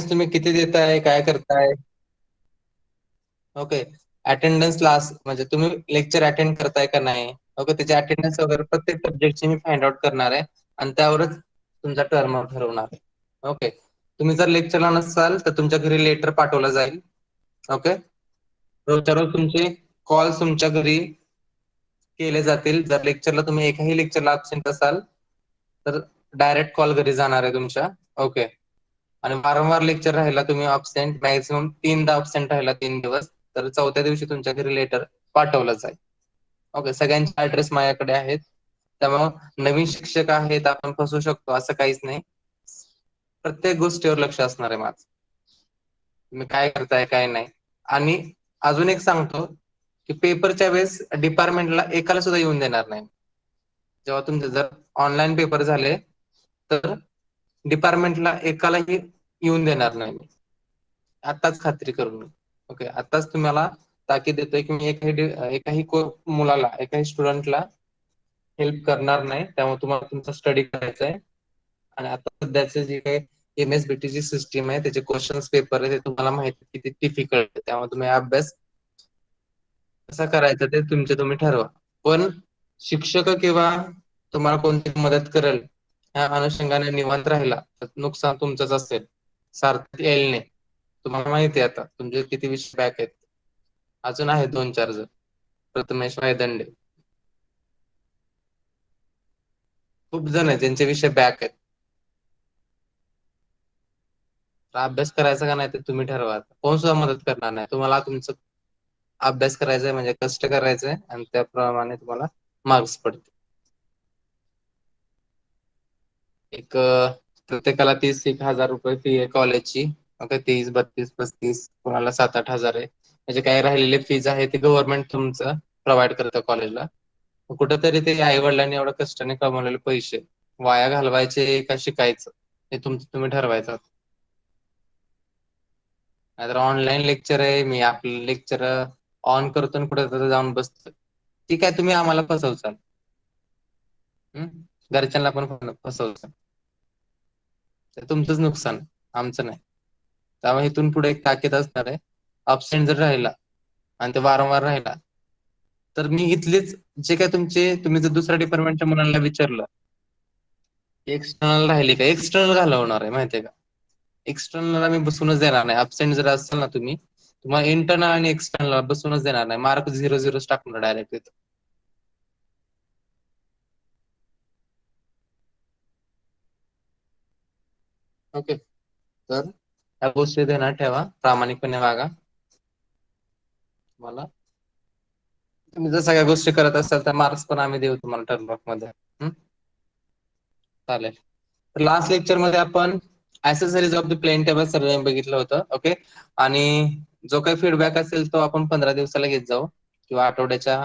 तुम्ही किती देताय, काय करताय? ओके. अटेंडन्स क्लास म्हणजे तुम्ही लेक्चर अटेंड करताय का नाही. ओके, त्याची अटेंडन्स वगैरे प्रत्येक सब्जेक्टची मी फाइंड आउट करणार आहे आणि त्यावरच तुमचा टर्म ठरवणार आहे. ओके. तुम्ही जर लेक्चरला नसाल तर तुमच्या घरी लेटर पाठवलं जाईल. ओके. रोजच्या रोज तुमचे कॉल तुमच्या घरी केले जातील. जर लेक्चरला तुम्ही एकाही लेक्चरला अब्सेंट असाल तर डायरेक्ट कॉल घरी जाणार आहे तुमच्या. ओके. आणि वारंवार लेक्चर राहिला तुम्ही अब्सेंट, मॅक्झिमम 3दा अब्सेंट राहिला 3 दिवस, तर चौथ्या दिवशी तुमच्या घरी लेटर पाठवलं जाईल. ओके. सगळ्यांचे ऍड्रेस माझ्याकडे आहेत. त्यामुळं नवीन शिक्षक आहेत आपण फसू शकतो असं काहीच नाही. प्रत्येक गोष्टीवर लक्ष असणार आहे माझं. तुम्ही काय करताय काय नाही. आणि अजून एक सांगतो की पेपरच्या वेळेस डिपार्टमेंटला एकाला सुद्धा येऊन देणार नाही. जेव्हा तुमचे जर ऑनलाईन पेपर झाले तर डिपार्टमेंटला एकालाही येऊन देणार नाही मी. आताच खात्री करून मी. ओके. आताच तुम्हाला ताकीद देतोय की मी एकाही मुलाला, एकाही स्टुडंटला हेल्प करणार नाही. त्यामुळे तुम्हाला तुमचा स्टडी करायचा आहे. आणि आता सध्याचे जे काही MSBT सिस्टीम आहे त्याचे क्वेश्चन्स पेपर आहे ते तुम्हाला माहिती किती डिफिकल्ट आहे. त्यामुळे तुम्ही अभ्यास कसा करायचा ते तुम्ही ठरवा. पण शिक्षक किंवा तुम्हाला कोणती मदत करेल ह्या अनुषंगाने निवांत राहिला तर नुकसान तुमचंच असेल. सार्थक येलने तुम्हाला माहिती आहे आता तुमचे किती विषय बॅक आहेत. अजून आहेत 2-4 जण. प्रथमेश वायदंडे. खूप जण आहेत ज्यांचे विषय बॅक आहेत. तर अभ्यास करायचा का नाही ते तुम्ही ठरवा. कोण सुद्धा मदत करणार नाही. तुम्हाला तुमचं अभ्यास करायचा आहे म्हणजे कष्ट करायचंय आणि त्याप्रमाणे तुम्हाला मार्क्स पडतील. एक प्रत्येकाला 30-1 हजार रुपये फी आहे कॉलेजची. ओके. 30-32-35 कोणाला 7-8 हजार आहे. म्हणजे काही राहिलेले फीज आहे ते गव्हर्नमेंट तुमचं प्रोव्हाइड करतं कॉलेजला. कुठेतरी ते आई वडिलांनी एवढं कष्टाने कमवलेले पैसे वाया घालवायचे का शिकायचं हे तुमचं तुम्ही ठरवायचं. नाहीतर ऑनलाईन लेक्चर आहे मी आपलं लेक्चर ऑन करतो आणि कुठेतरी जाऊन बसतो. ठीक आहे तुम्ही आम्हाला फसवचाल. घरच्यांना पण फसवचाल. ते तुमचंच नुकसान, आमचं नाही. त्यामुळे इथून पुढे एक ताकीद असणार आहे. अब्सेंट जर राहिला आणि ते वारंवार राहिला तर मी इथलेच जे काय तुम्ही जर दुसऱ्या डिपार्टमेंटच्या मुलांना विचारलं एक्सटर्नल राहिली का, एक्सटर्नल घालवणार आहे माहितीये का. एक्सटर्नलला मी बसूनच देणार नाही. अब्सेंट जर असाल ना तुम्ही, तुम्हाला इंटरनल आणि एक्सटर्नल बसूनच देणार नाही. मार्क 0-0 टाकणार डायरेक्ट तिथं. ओके. तर ह्या गोष्टी ध्यानात ठेवा, प्रामाणिकपणे वागा. तुम्हाला तुम्ही जर सगळ्या गोष्टी करत असाल तर मार्क्स पण आम्ही देऊ तुम्हाला टर्म मध्ये. चालेल. तर लास्ट लेक्चर मध्ये आपण accessories of the plain table survey बघितलं होतं. ओके. आणि जो काही फीडबॅक असेल तो आपण 15 दिवसाला घेत जाऊ किंवा आठवड्याच्या.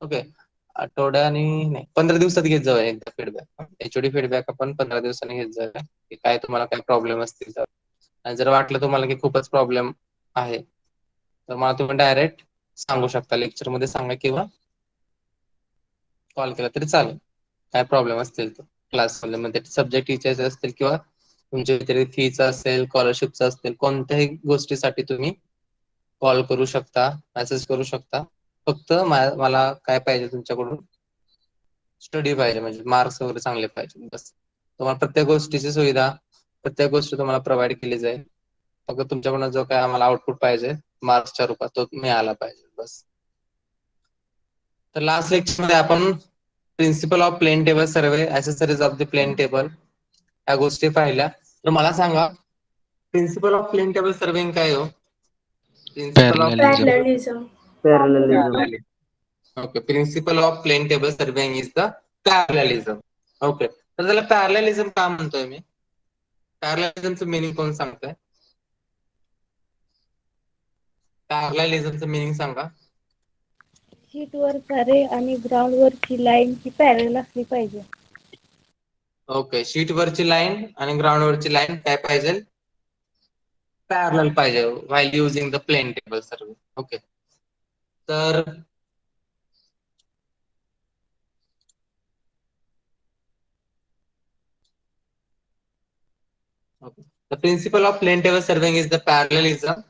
ओके. आठवड्यानी नाही 15 दिवसात घेत जाऊया एकदा फीडबॅक. HOD फीडबॅक आपण 15 दिवसांनी घेत जाऊया की काय तुम्हाला काय प्रॉब्लेम असतील तर. आणि जर वाटलं तुम्हाला की खूपच प्रॉब्लेम आहे तर मला तुम्ही डायरेक्ट सांगू शकता. लेक्चर मध्ये सांगा किंवा कॉल केला तरी चालेल. काय प्रॉब्लेम असतील तर क्लासमध्ये मध्ये सब्जेक्ट टीचर्स असतील किंवा तुमच्या व्यतिरिक्त फीचा असेल, स्कॉलरशिपचा असेल, कोणत्याही गोष्टीसाठी तुम्ही कॉल करू शकता, मेसेज करू शकता. फक्त मला काय पाहिजे तुमच्याकडून, स्टडी पाहिजे म्हणजे मार्क्स वगैरे चांगले पाहिजे बस. तुम्हाला प्रत्येक गोष्टीची सुविधा, प्रत्येक गोष्ट तुम्हाला प्रोव्हाइड केली जाईल. फक्त तुमच्याकडून जो काय आम्हाला आउटपुट पाहिजे मार्क्सच्या रूपात तो मिळाला पाहिजे बस. तर लास्ट लेक्चर मध्ये आपण principle of plane table survey, accessories of the plain table या गोष्टी पाहिल्या. तर मला सांगा principle of plane table surveying काय हो. Principle of Parallelism. Parallelism. Okay. Principle of plane table surveying is the parallelism. Okay. तर त्याला पॅरललिझम का म्हणतोय मी, पॅरललिझमचं मिनिंग कोण सांगतंय. पॅरललिझमचं मिनिंग सांगा. शीटवरचा रे आणि ग्राउंडवरची लाईन ही पॅरल असली पाहिजे. ओके. शीट वरची लाईन आणि ग्राउंड वरची लाईन काय पाहिजे, पॅरलल पाहिजे while using the plain table survey. Okay. तर okay The principle of plane table surveying is the parallelism,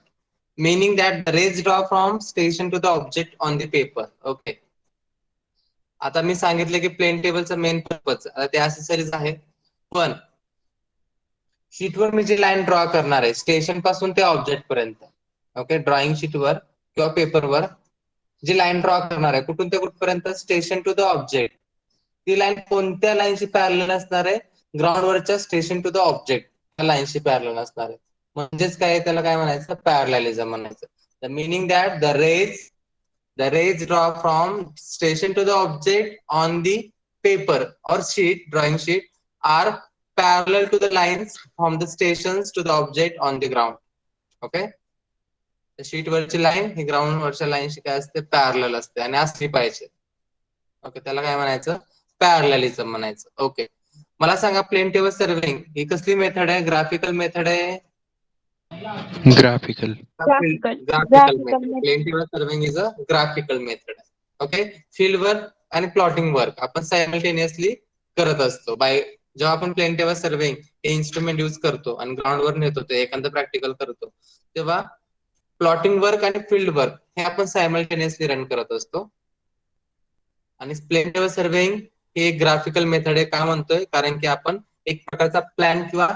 meaning that the rays draw from station to the object on the paper. Okay. आता मी सांगितलं की plain टेबलचा main purpose ते accessories आहे. पण शीटवर मी जी line draw करणार आहे स्टेशन पासून ते ऑब्जेक्ट पर्यंत, ओके, ड्रॉइंग शीटवर किंवा पेपरवर जी लाईन ड्रॉ करणार आहे कुठून ते कुठपर्यंत, स्टेशन टू द ऑब्जेक्ट, ती लाईन कोणत्या लाईनशी पॅरलल असणार आहे, ग्राउंडवरच्या स्टेशन टू द ऑब्जेक्ट त्या लाईनशी पॅरलल असणार आहे. म्हणजेच काय, त्याला काय म्हणायचं, पॅरललिझम म्हणायचं. The meaning that the rays draw from station to the object on the paper or sheet, drawing sheet, are parallel to the lines from the stations to the object on the ground. Okay, sheet वरची line ही ground वरच्या लाईनशी काय असते, parallel असते आणि असली पाहिजे. Okay, त्याला काय म्हणायचं, पॅरललिझम म्हणायचं. ओके, मला सांगा प्लेन टेबल सर्वेइंग ही कसली मेथड आहे, ग्राफिकल मेथड आहे, Graphical. graphical method. Plain table surveying is a graphical method. Okay, field work आणि प्लॉटिंग वर्क आपण सायमल्टेनियसली करत असतो. जेव्हा आपण प्लेन टेबल सर्वेइंग हे इन्स्ट्रुमेंट यूज करतो आणि ग्राउंड वर नेतो, ते एखादं प्रॅक्टिकल करतो, तेव्हा प्लॉटिंग वर्क आणि फील्ड वर्क हे आपण सायमल्टेनियसली रन करत असतो. आणि प्लेन टेबल सर्वेइंग ही एक ग्राफिकल मेथड आहे. का म्हणतोय, कारण की आपण एक प्रकारचा प्लॅन किंवा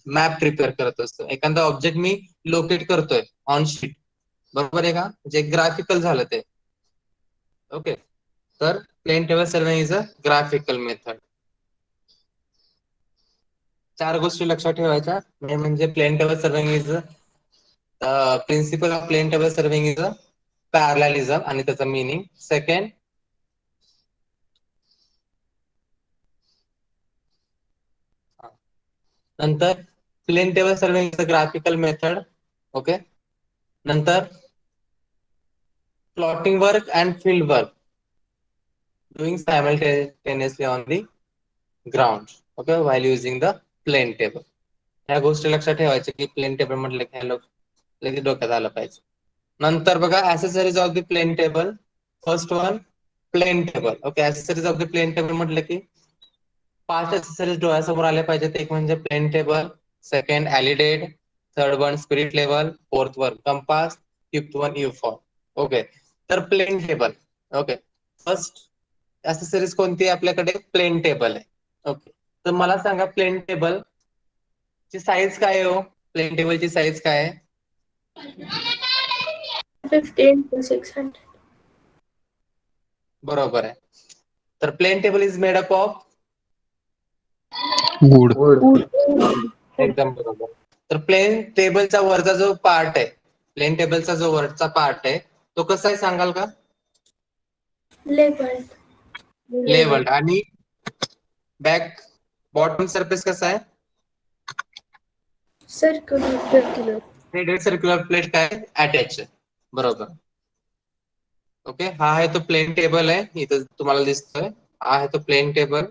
मॅप प्रिपेअर करत असतो. एखादा ऑब्जेक्ट मी लोकेट करतोय ऑन शीट, बरोबर आहे का, जे ग्राफिकल झालं ते. ओके, तर plane table surveying is a graphical method. 4 गोष्टी लक्षात ठेवायच्या, म्हणजे plane table surveying is principle of plane table surveying is a parallelism आणि त्याचा मीनिंग. सेकंड, नंतर plane table surveying is a graphical method. Okay, नंतर plotting work and field work doing simultaneously on the ground, okay, while using the plane table. ह्या गोष्टी लक्षात ठेवायच्या की plain table म्हटलं की लगेच डोक्यात आलं पाहिजे. नंतर बघा accessories of the plain table. First one, plane table. Okay, accessories of the plain table म्हटलं की 5 ऍसेसरीज डोळ्यासमोर आल्या पाहिजेत. एक म्हणजे plane table, second alidade, third one spirit level, fourth one compass, fifth one U form. Okay, तर plane table. Okay, first accessories कोणती आहे आपल्याकडे, प्लेन टेबल आहे. ओके, तर मला सांगा प्लेन टेबल ची साईज काय आहे हो, प्लेन टेबलची साईज काय आहे, 15 to 600. बरोबर आहे. तर plane table is made up of, Wood. एकदम बरोबर. तर प्लेन टेबलचा वरचा जो पार्ट आहे, प्लेन टेबलचा जो वरचा पार्ट आहे तो कसा आहे सांगाल का, Labeled. लेवल्ड. आणि बॅक बॉटम सरफेस कसा आहे, Circular. थ्रेडेड सर्क्युलर प्लेट काय अटॅच आहे, बरोबर. ओके, हा आहे तो प्लेन टेबल आहे, इथं तुम्हाला दिसतोय, हा आहे तो प्लेन टेबल.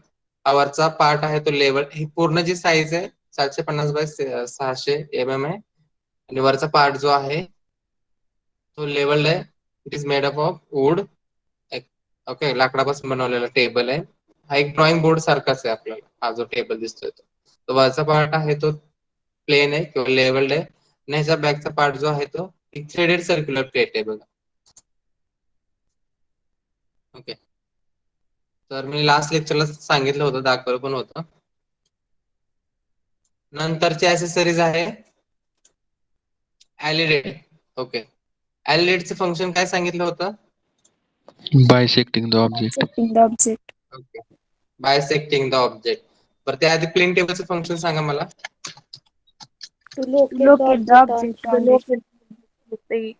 हा वरचा पार्ट आहे तो लेवल. ही पूर्ण जी साईज आहे 750 बाय 600 mm आहे. आणि वरचा पार्ट जो आहे तो लेवल्ड आहे. It is made up of wood. Okay, लाकडापासून बनवलेला टेबल आहे. हा एक ड्रॉइंग बोर्ड सारखाच आहे आपल्याला, हा जो टेबल दिसतोय तो वरचा पार्ट आहे तो प्लेन आहे किंवा लेवल्ड आहे. आणि ह्याचा बॅकचा पार्ट जो आहे तो एक थ्रेडेड सर्क्युलर प्लेट आहे बघा. ओके, तर मी लास्ट लेक्चरला सांगितलं होतं, दाखवलं पण होतं. नंतरची ऍसेसरीज आहे एलिडेड. ओके, एलिडेडचं फंक्शन काय सांगितलं होतं, Bisecting the object. Okay, बायसेक्टिंग the object. बरं, त्याआधी प्लेन टेबलचं फंक्शन सांगा मला. To locate the object on the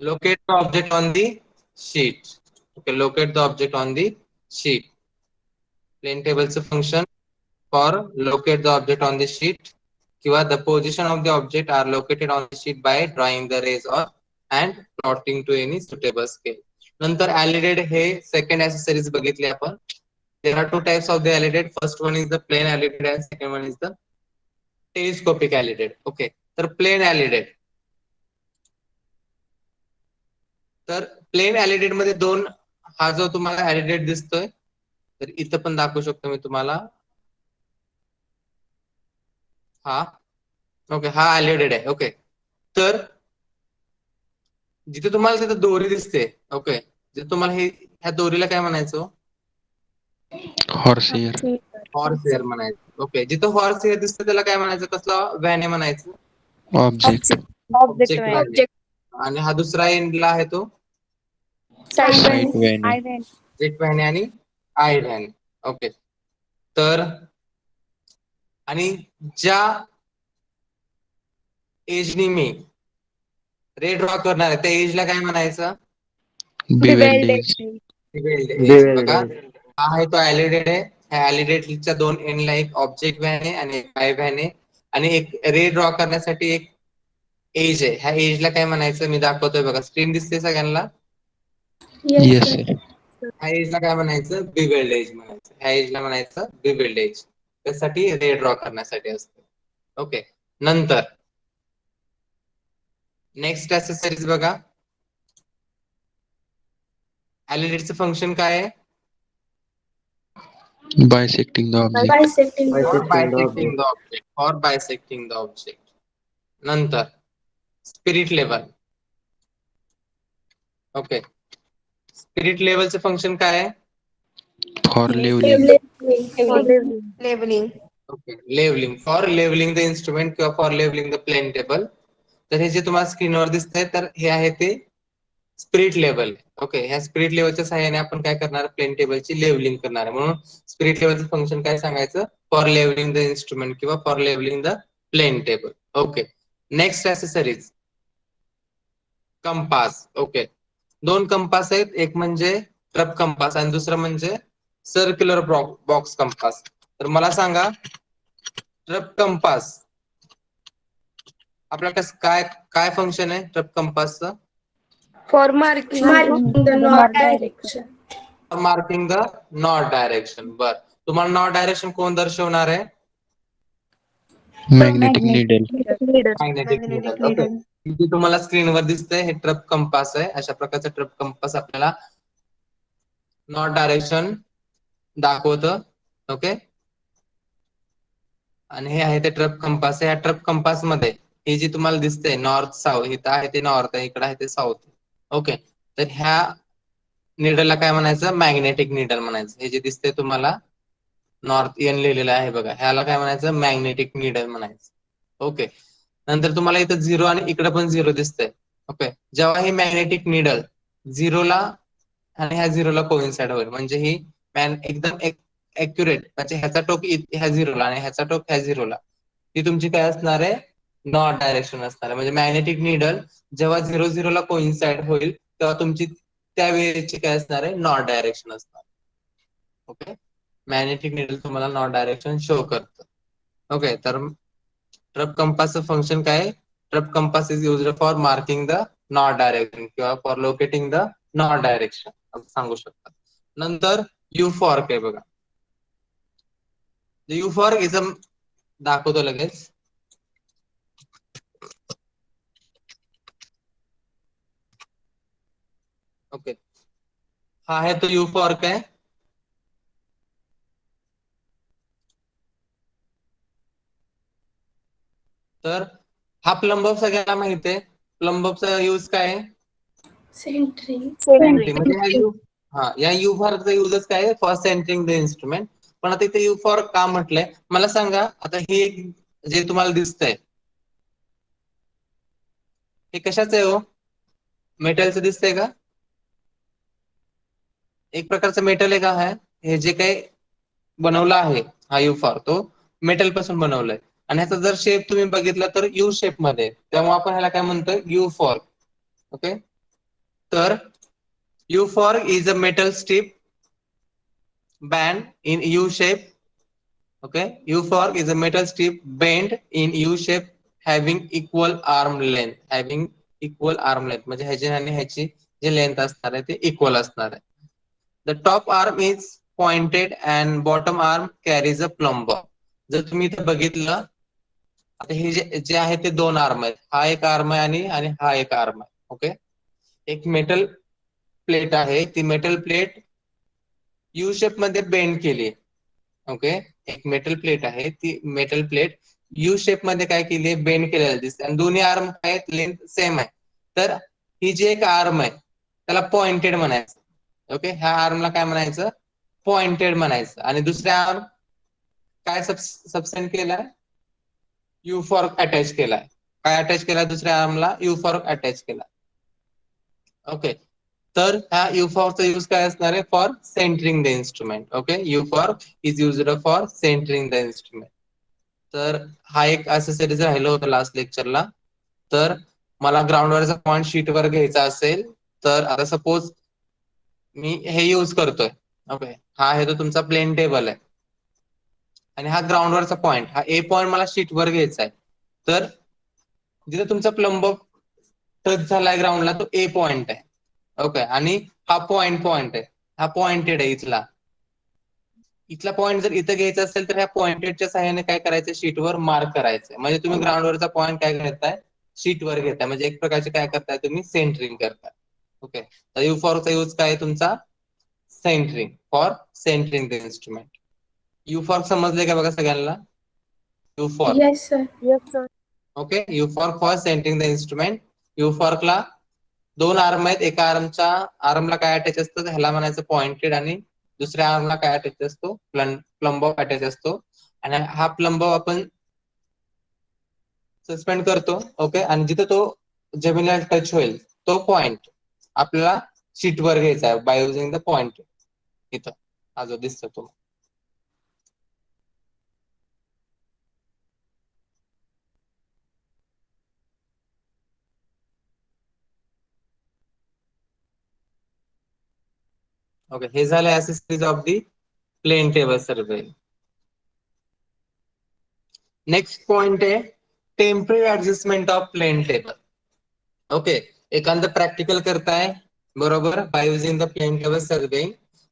Locate the object on the sheet. Okay, locate the object on the sheet. Plane tableचं function for locate the object on the sheet किंवा the position of the object are located on the sheet by drawing the rays or and plotting to any suitable scale. नंतर alided हे second accessories बघितले आपण. There are two types of the alided. First one is the plain alided and second one is the telescopic alided. Okay, तर plain alided. तर plain elided मध्ये दोन, हा जो तुम्हाला एलिडेड दिसतोय, तर इथं पण दाखवू शकतो मी तुम्हाला, हा ओके, हा ॲलिडेड आहे. ओके, तर जिथे तुम्हाला तिथे दोरी दिसते, ओके, जिथे तुम्हाला ह्या दोरीला काय म्हणायचं? Horse air. हॉर्स एअर म्हणायचं. ओके, जिथं हॉर्स एअर दिसतं त्याला काय म्हणायचं? कसला व्हॅन आहे म्हणायचं? ऑब्जेक्ट. Object van. व्हॅन. आणि हा दुसरा एंडला आहे तो site van. I van. Jet van आणि आय व्हॅन. ओके, तर आणि ज्या एजनी मी रे ड्रॉ करणार आहे त्या एजला काय म्हणायचं? Bevelled edge. Bevelled edge. Bevelled बघा, एज. हा आहे तो ॲलिडेड आहे. ह्या ॲलिडेडच्या दोन एंडला एक ऑब्जेक्ट व्हॅन आहे आणि एक आय व्हॅन आहे आणि एक रे ड्रॉ करण्यासाठी एक एज आहे. ह्या एजला काय म्हणायचं? मी दाखवतोय बघा, स्क्रीन दिसते सगळ्यांना? Yes sir. ह्या एजला काय म्हणायचं? बिवेल्ड एज म्हणायचं. ह्या एजला म्हणायचं बिवेल्ड एज. त्यासाठी रे ड्रॉ करण्यासाठी असतं. ओके, नंतर नेक्स्ट ॲक्सेसरीज बघा. ॲलिडेडचं फंक्शन काय आहे? Bisecting the object. Bisecting the bisecting object. The object. For bisecting the object. नंतर स्पिरिट लेवल. ओके, स्पिरिट लेवलचं फंक्शन काय आहे? For levelling. Levelling. Okay, levelling. For levelling the instrument किंवा for levelling the plain table. तर हे जे तुम्हाला स्क्रीनवर दिसतंय तर हे आहे ते स्पिरिट लेवल. ओके, ह्या स्पिरिट लेवलच्या सहाय्याने आपण काय करणार? प्लेन टेबलची लेवलिंग करणार आहे. म्हणून स्पिरिट लेवलचं फंक्शन काय सांगायचं? फॉर लेवलिंग द इन्स्ट्रुमेंट किंवा for levelling the plain table. Okay, next accessories compass. Okay, दोन कंपास आहेत, एक म्हणजे ट्रप कंपास आणि दुसरं म्हणजे सर्क्युलर बॉक्स कंपास. तर मला सांगा, ट्रप कंपास आपल्याला काय काय फंक्शन आहे ट्रप कंपासचं? For marking the north direction. Marking the north direction. बर, तुम्हाला नॉर्थ डायरेक्शन कोण दर्शवणार आहे? Magnetic needle. Magnetic needle. Okay, जे तुम्हाला स्क्रीनवर दिसतंय हे ट्रप कंपास आहे. अशा प्रकारचा ट्रप कंपास आपल्याला नॉर्थ डायरेक्शन दाखवतं. ओके, आणि हे आहे ते ट्रप कंपास. या ट्रप कंपास मध्ये हे जे तुम्हाला दिसतंय नॉर्थ साऊथ, इथं आहे ते नॉर्थ आहे, इकडे आहे ते साऊथ. ओके, तर ह्या निडलला काय म्हणायचं? मॅग्नेटिक निडल म्हणायचं. हे जे दिसतंय तुम्हाला नॉर्थ एन लिहिलेलं आहे बघा, ह्याला काय म्हणायचं? मॅग्नेटिक निडल म्हणायचं. ओके, नंतर तुम्हाला इथं 0 आणि इकडे पण 0 दिसतंय. ओके, जेव्हा ही मॅग्नेटिक निडल 0ला आणि ह्या 0ला कोइन्साइड होईल म्हणजे ही एकदम ऍक्युरेट, म्हणजे ह्याचा टोक ह्या 0ला आणि ह्याचा टोक ह्या 0ला, ती तुमची काय असणार आहे? नॉर्थ डायरेक्शन असणार आहे. म्हणजे मॅग्नेटिक निडल जेव्हा 0-0ला कोइन्साइड होईल तेव्हा तुमची त्या वेळेची काय असणार आहे? नॉर्थ डायरेक्शन असणार. ओके, मॅग्नेटिक निडल तुम्हाला नॉर्थ डायरेक्शन शो करतं. ओके, तर ट्रप कंपासचं फंक्शन काय? Trough compass is used for marking the north direction किंवा for locating the north direction असं सांगू शकता. नंतर यू फॉर्क आहे बघा. यू फॉर्क इज दाखवतो लगेच. ओके, हा आहे तो यू फॉर्क आहे. तर हा प्लंब सगळ्यांना माहिती आहे. प्लंबचा यूज काय आहे? सेंटरिंग. सेंटरिंग. म्हणजे या यू फॉर्कचा यूजच काय आहे? For centring the instrument. पण आता इथे यू फॉर्क का म्हटलंय मला सांगा. आता हे जे तुम्हाला दिसतंय हे कशाचं आहे हो? मेटलचं दिसतंय का? एक प्रकारचं मेटल आहे का? हे जे काही बनवलं आहे हा यू फॉर्क तो मेटल पासून बनवलाय आणि ह्याचा जर शेप तुम्ही बघितला तर यू शेप मध्ये, तेव्हा आपण ह्याला काय म्हणतोय? You fork. ओके, तर you fork is a metal strip band in U shape. Okay, U fork is a metal strip bent in U shape having equal arm length. Having equal arm length म्हणजे ह्याची आणि ह्याची जे length असणार आहे ते equal असणार आहे. The top arm is pointed and bottom arm carries a plumb. जर तुम्ही इथे बघितलं आता हे जे आहे ते दोन आर्म आहेत. हा एक आर्म आहे आणि हा एक आर्म आहे. ओके, एक मेटल प्लेट आहे, ती मेटल प्लेट यू शेप मध्ये बेंड केली. ओके, एक मेटल प्लेट आहे, ती मेटल प्लेट यू शेप मध्ये काय केली आहे, बेंड केलेलं दिसते आणि दोन्ही आर्म काय आहेत, लेंथ सेम आहे. तर ही जी एक आर्म आहे त्याला पॉइंटेड म्हणायचं. ओके, ह्या आर्मला काय म्हणायचं, पॉइंटेड म्हणायचं. आणि दुसऱ्या आर्म काय सबसेंड केलाय, यू फॉर्क अटॅच केलाय. काय अटॅच केलाय दुसऱ्या आर्मला, यू फॉर्क अटॅच केला. ओके, तर ह्या यू फॉर्कचा यूज काय असणार आहे, for centring the instrument. Okay, U fork is used for centring the instrument. तर हा एक असेसरीज राहिलं होतं लास्ट लेक्चरला. तर मला ग्राउंडवरचा पॉईंट शीटवर घ्यायचा असेल तर आता सपोज मी हे यूज करतोय. ओके, हा आहे तो तुमचा प्लेन टेबल आहे आणि हा ग्राउंडवरचा पॉईंट, हा ए पॉईंट मला शीटवर घ्यायचा आहे. तर जिथे तुमचा प्लंब टच झालाय ग्राउंडला तो ए पॉईंट आहे. ओके, आणि हा पॉईंट आहे, हा पॉइंटेड आहे इथला. इथला पॉईंट जर इथं घ्यायचा असेल तर ह्या पॉइंटेडच्या सहाय्याने काय करायचं, शीटवर मार्क करायचं. म्हणजे तुम्ही ग्राउंडवरचा पॉईंट काय घेताय, शीटवर घेताय. म्हणजे एक प्रकारचे काय करताय तुम्ही, सेंटरिंग करताय. ओके, तर यू फॉरचा यूज काय आहे तुमचा, centring, for centring the instrument. U fork समजले का बघा सगळ्यांना, U fork. Yes sir. Yes sir. Okay, U fork for centring the instrument. U फॉर्कला दोन आर्म आहेत, एका आर्मला काय अटॅच असतं, ह्याला म्हणायचं पॉइंटेड, आणि दुसऱ्या आर्मला काय अटॅच असतो, प्लंब अटॅच असतो. आणि हा प्लंब आपण सस्पेंड करतो. ओके, आणि जिथे तो जमिनीला टच होईल तो पॉइंट आपल्याला शीटवर घ्यायचा आहे बाय युजिंग द पॉइंट. इथं हा जो दिसतो तो. ओके, हे झालं accessories of the plane table survey. Next point आहे temporary adjustment of plane table. Okay, एखादं प्रॅक्टिकल करताय बरोबर, by using the plain table survey.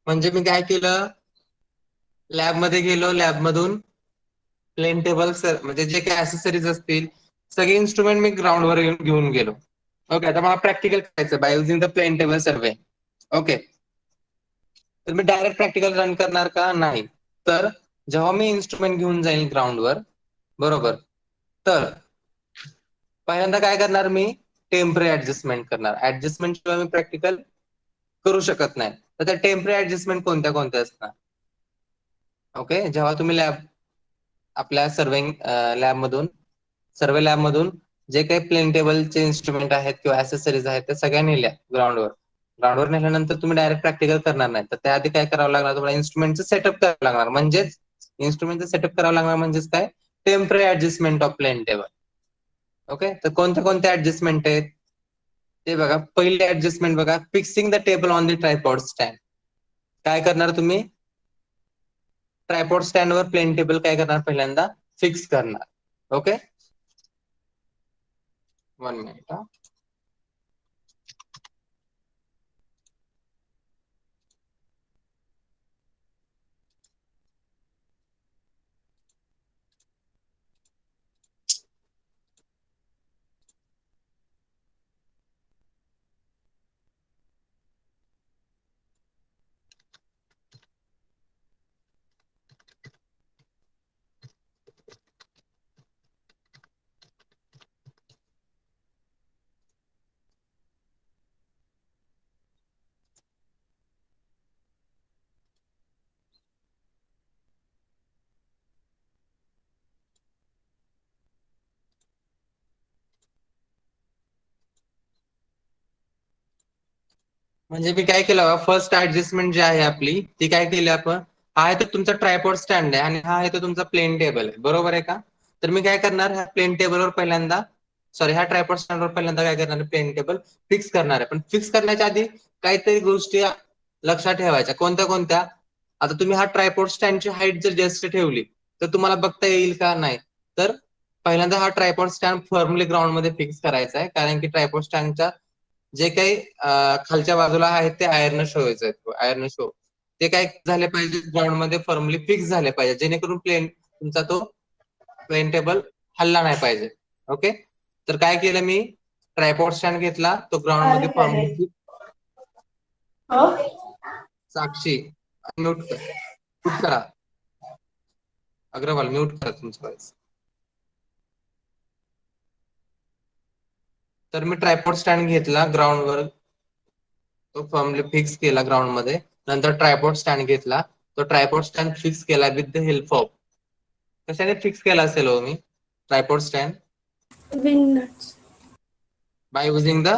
म्हणजे मी काय केलं, लॅबमध्ये गेलो, लॅबमधून प्लेन टेबल म्हणजे जे काही ऍसेसरीज असतील सगळे इन्स्ट्रुमेंट मी ग्राउंडवर घेऊन गेलो. ओके, आता मला प्रॅक्टिकल करायचं by using the plain table survey. Okay, तर मी डायरेक्ट प्रॅक्टिकल रन करणार का, नाही. तर जेव्हा मी इन्स्ट्रुमेंट घेऊन जाईल ग्राउंडवर बरोबर, तर पहिल्यांदा काय करणार, मी टेम्पररी ऍडजस्टमेंट करणार. ऍडजस्टमेंट शिवाय मी प्रॅक्टिकल करू शकत नाही. तर त्या टेम्पररी ऍडजस्टमेंट कोणत्या कोणत्या असणार. ओके, जेव्हा तुम्ही आपल्या सर्वे लॅबमधून जे काही प्लेन टेबलचे इन्स्ट्रुमेंट आहेत किंवा ऍसेसरीज आहेत त्या सगळ्या नेल्या ग्राउंडवर नेल्यानंतर तुम्ही डायरेक्ट प्रॅक्टिकल करणार नाही. तर त्याआधी काय करावं लागणार, तुम्हाला इन्स्ट्रुमेंटचं सेटअप करावं लागणार. म्हणजेच इन्स्ट्रुमेंटचं सेटअप करावं लागणार म्हणजेच काय, temporary adjustment of plane table. Okay, तर कोणत्या कोणत्या ऍडजस्टमेंट आहेत ते बघा. पहिली ऍडजस्टमेंट बघा, fixing the table on the tripod stand. काय करणार तुम्ही, ट्रायपॉड स्टँडवर प्लेन टेबल काय करणार, पहिल्यांदा फिक्स करणार. Okay, 1 minute. म्हणजे मी काय केलं, फर्स्ट ऍडजस्टमेंट जी आहे आपली ती काय केली आपण, हा आहे तो तुमचा ट्रायपॉड स्टँड आहे आणि हा आहे तो तुमचा प्लेन टेबल आहे, बरोबर आहे का. तर मी काय करणार, ह्या प्लेन टेबलवर पहिल्यांदा ह्या ट्रायपॉड स्टँडवर पहिल्यांदा काय करणार, प्लेन टेबल फिक्स करणार आहे. पण फिक्स करण्याच्या आधी काहीतरी गोष्टी लक्षात ठेवायच्या. कोणत्या कोणत्या, आता तुम्ही हा ट्रायपॉड स्टँडची हाईट जर जास्त ठेवली तर तुम्हाला बघता येईल का, नाही. तर पहिल्यांदा हा ट्रायपॉड स्टँड फर्मली ग्राउंड मध्ये फिक्स करायचा आहे, कारण की ट्रायपॉड स्टँडच्या जे काही खालच्या बाजूला आहेत ते आयर्न शो आयर्न शो ते काय झाले पाहिजे, ग्राउंड मध्ये फर्मली फिक्स झाले पाहिजे, जेणेकरून तुमचा तो प्लेन टेबल हल्ला नाही पाहिजे. ओके, तर काय केलं मी, ट्रायपॉड स्टँड घेतला, तो ग्राउंड मध्ये फर्मली. साक्षी म्यूट करा, अग्रवाल म्यूट करा तुमचं व्हॉइस. तर मी ट्रायपॉड स्टँड घेतला ग्राउंडवर, तो फर्मली फिक्स केला ग्राउंड मध्ये. नंतर ट्रायपॉड स्टँड घेतला, तो ट्रायपॉड स्टँड फिक्स केला विथ द हेल्प ऑफ, कशाने फिक्स केला असेल हो मी tripod stand? Wing nuts. By using the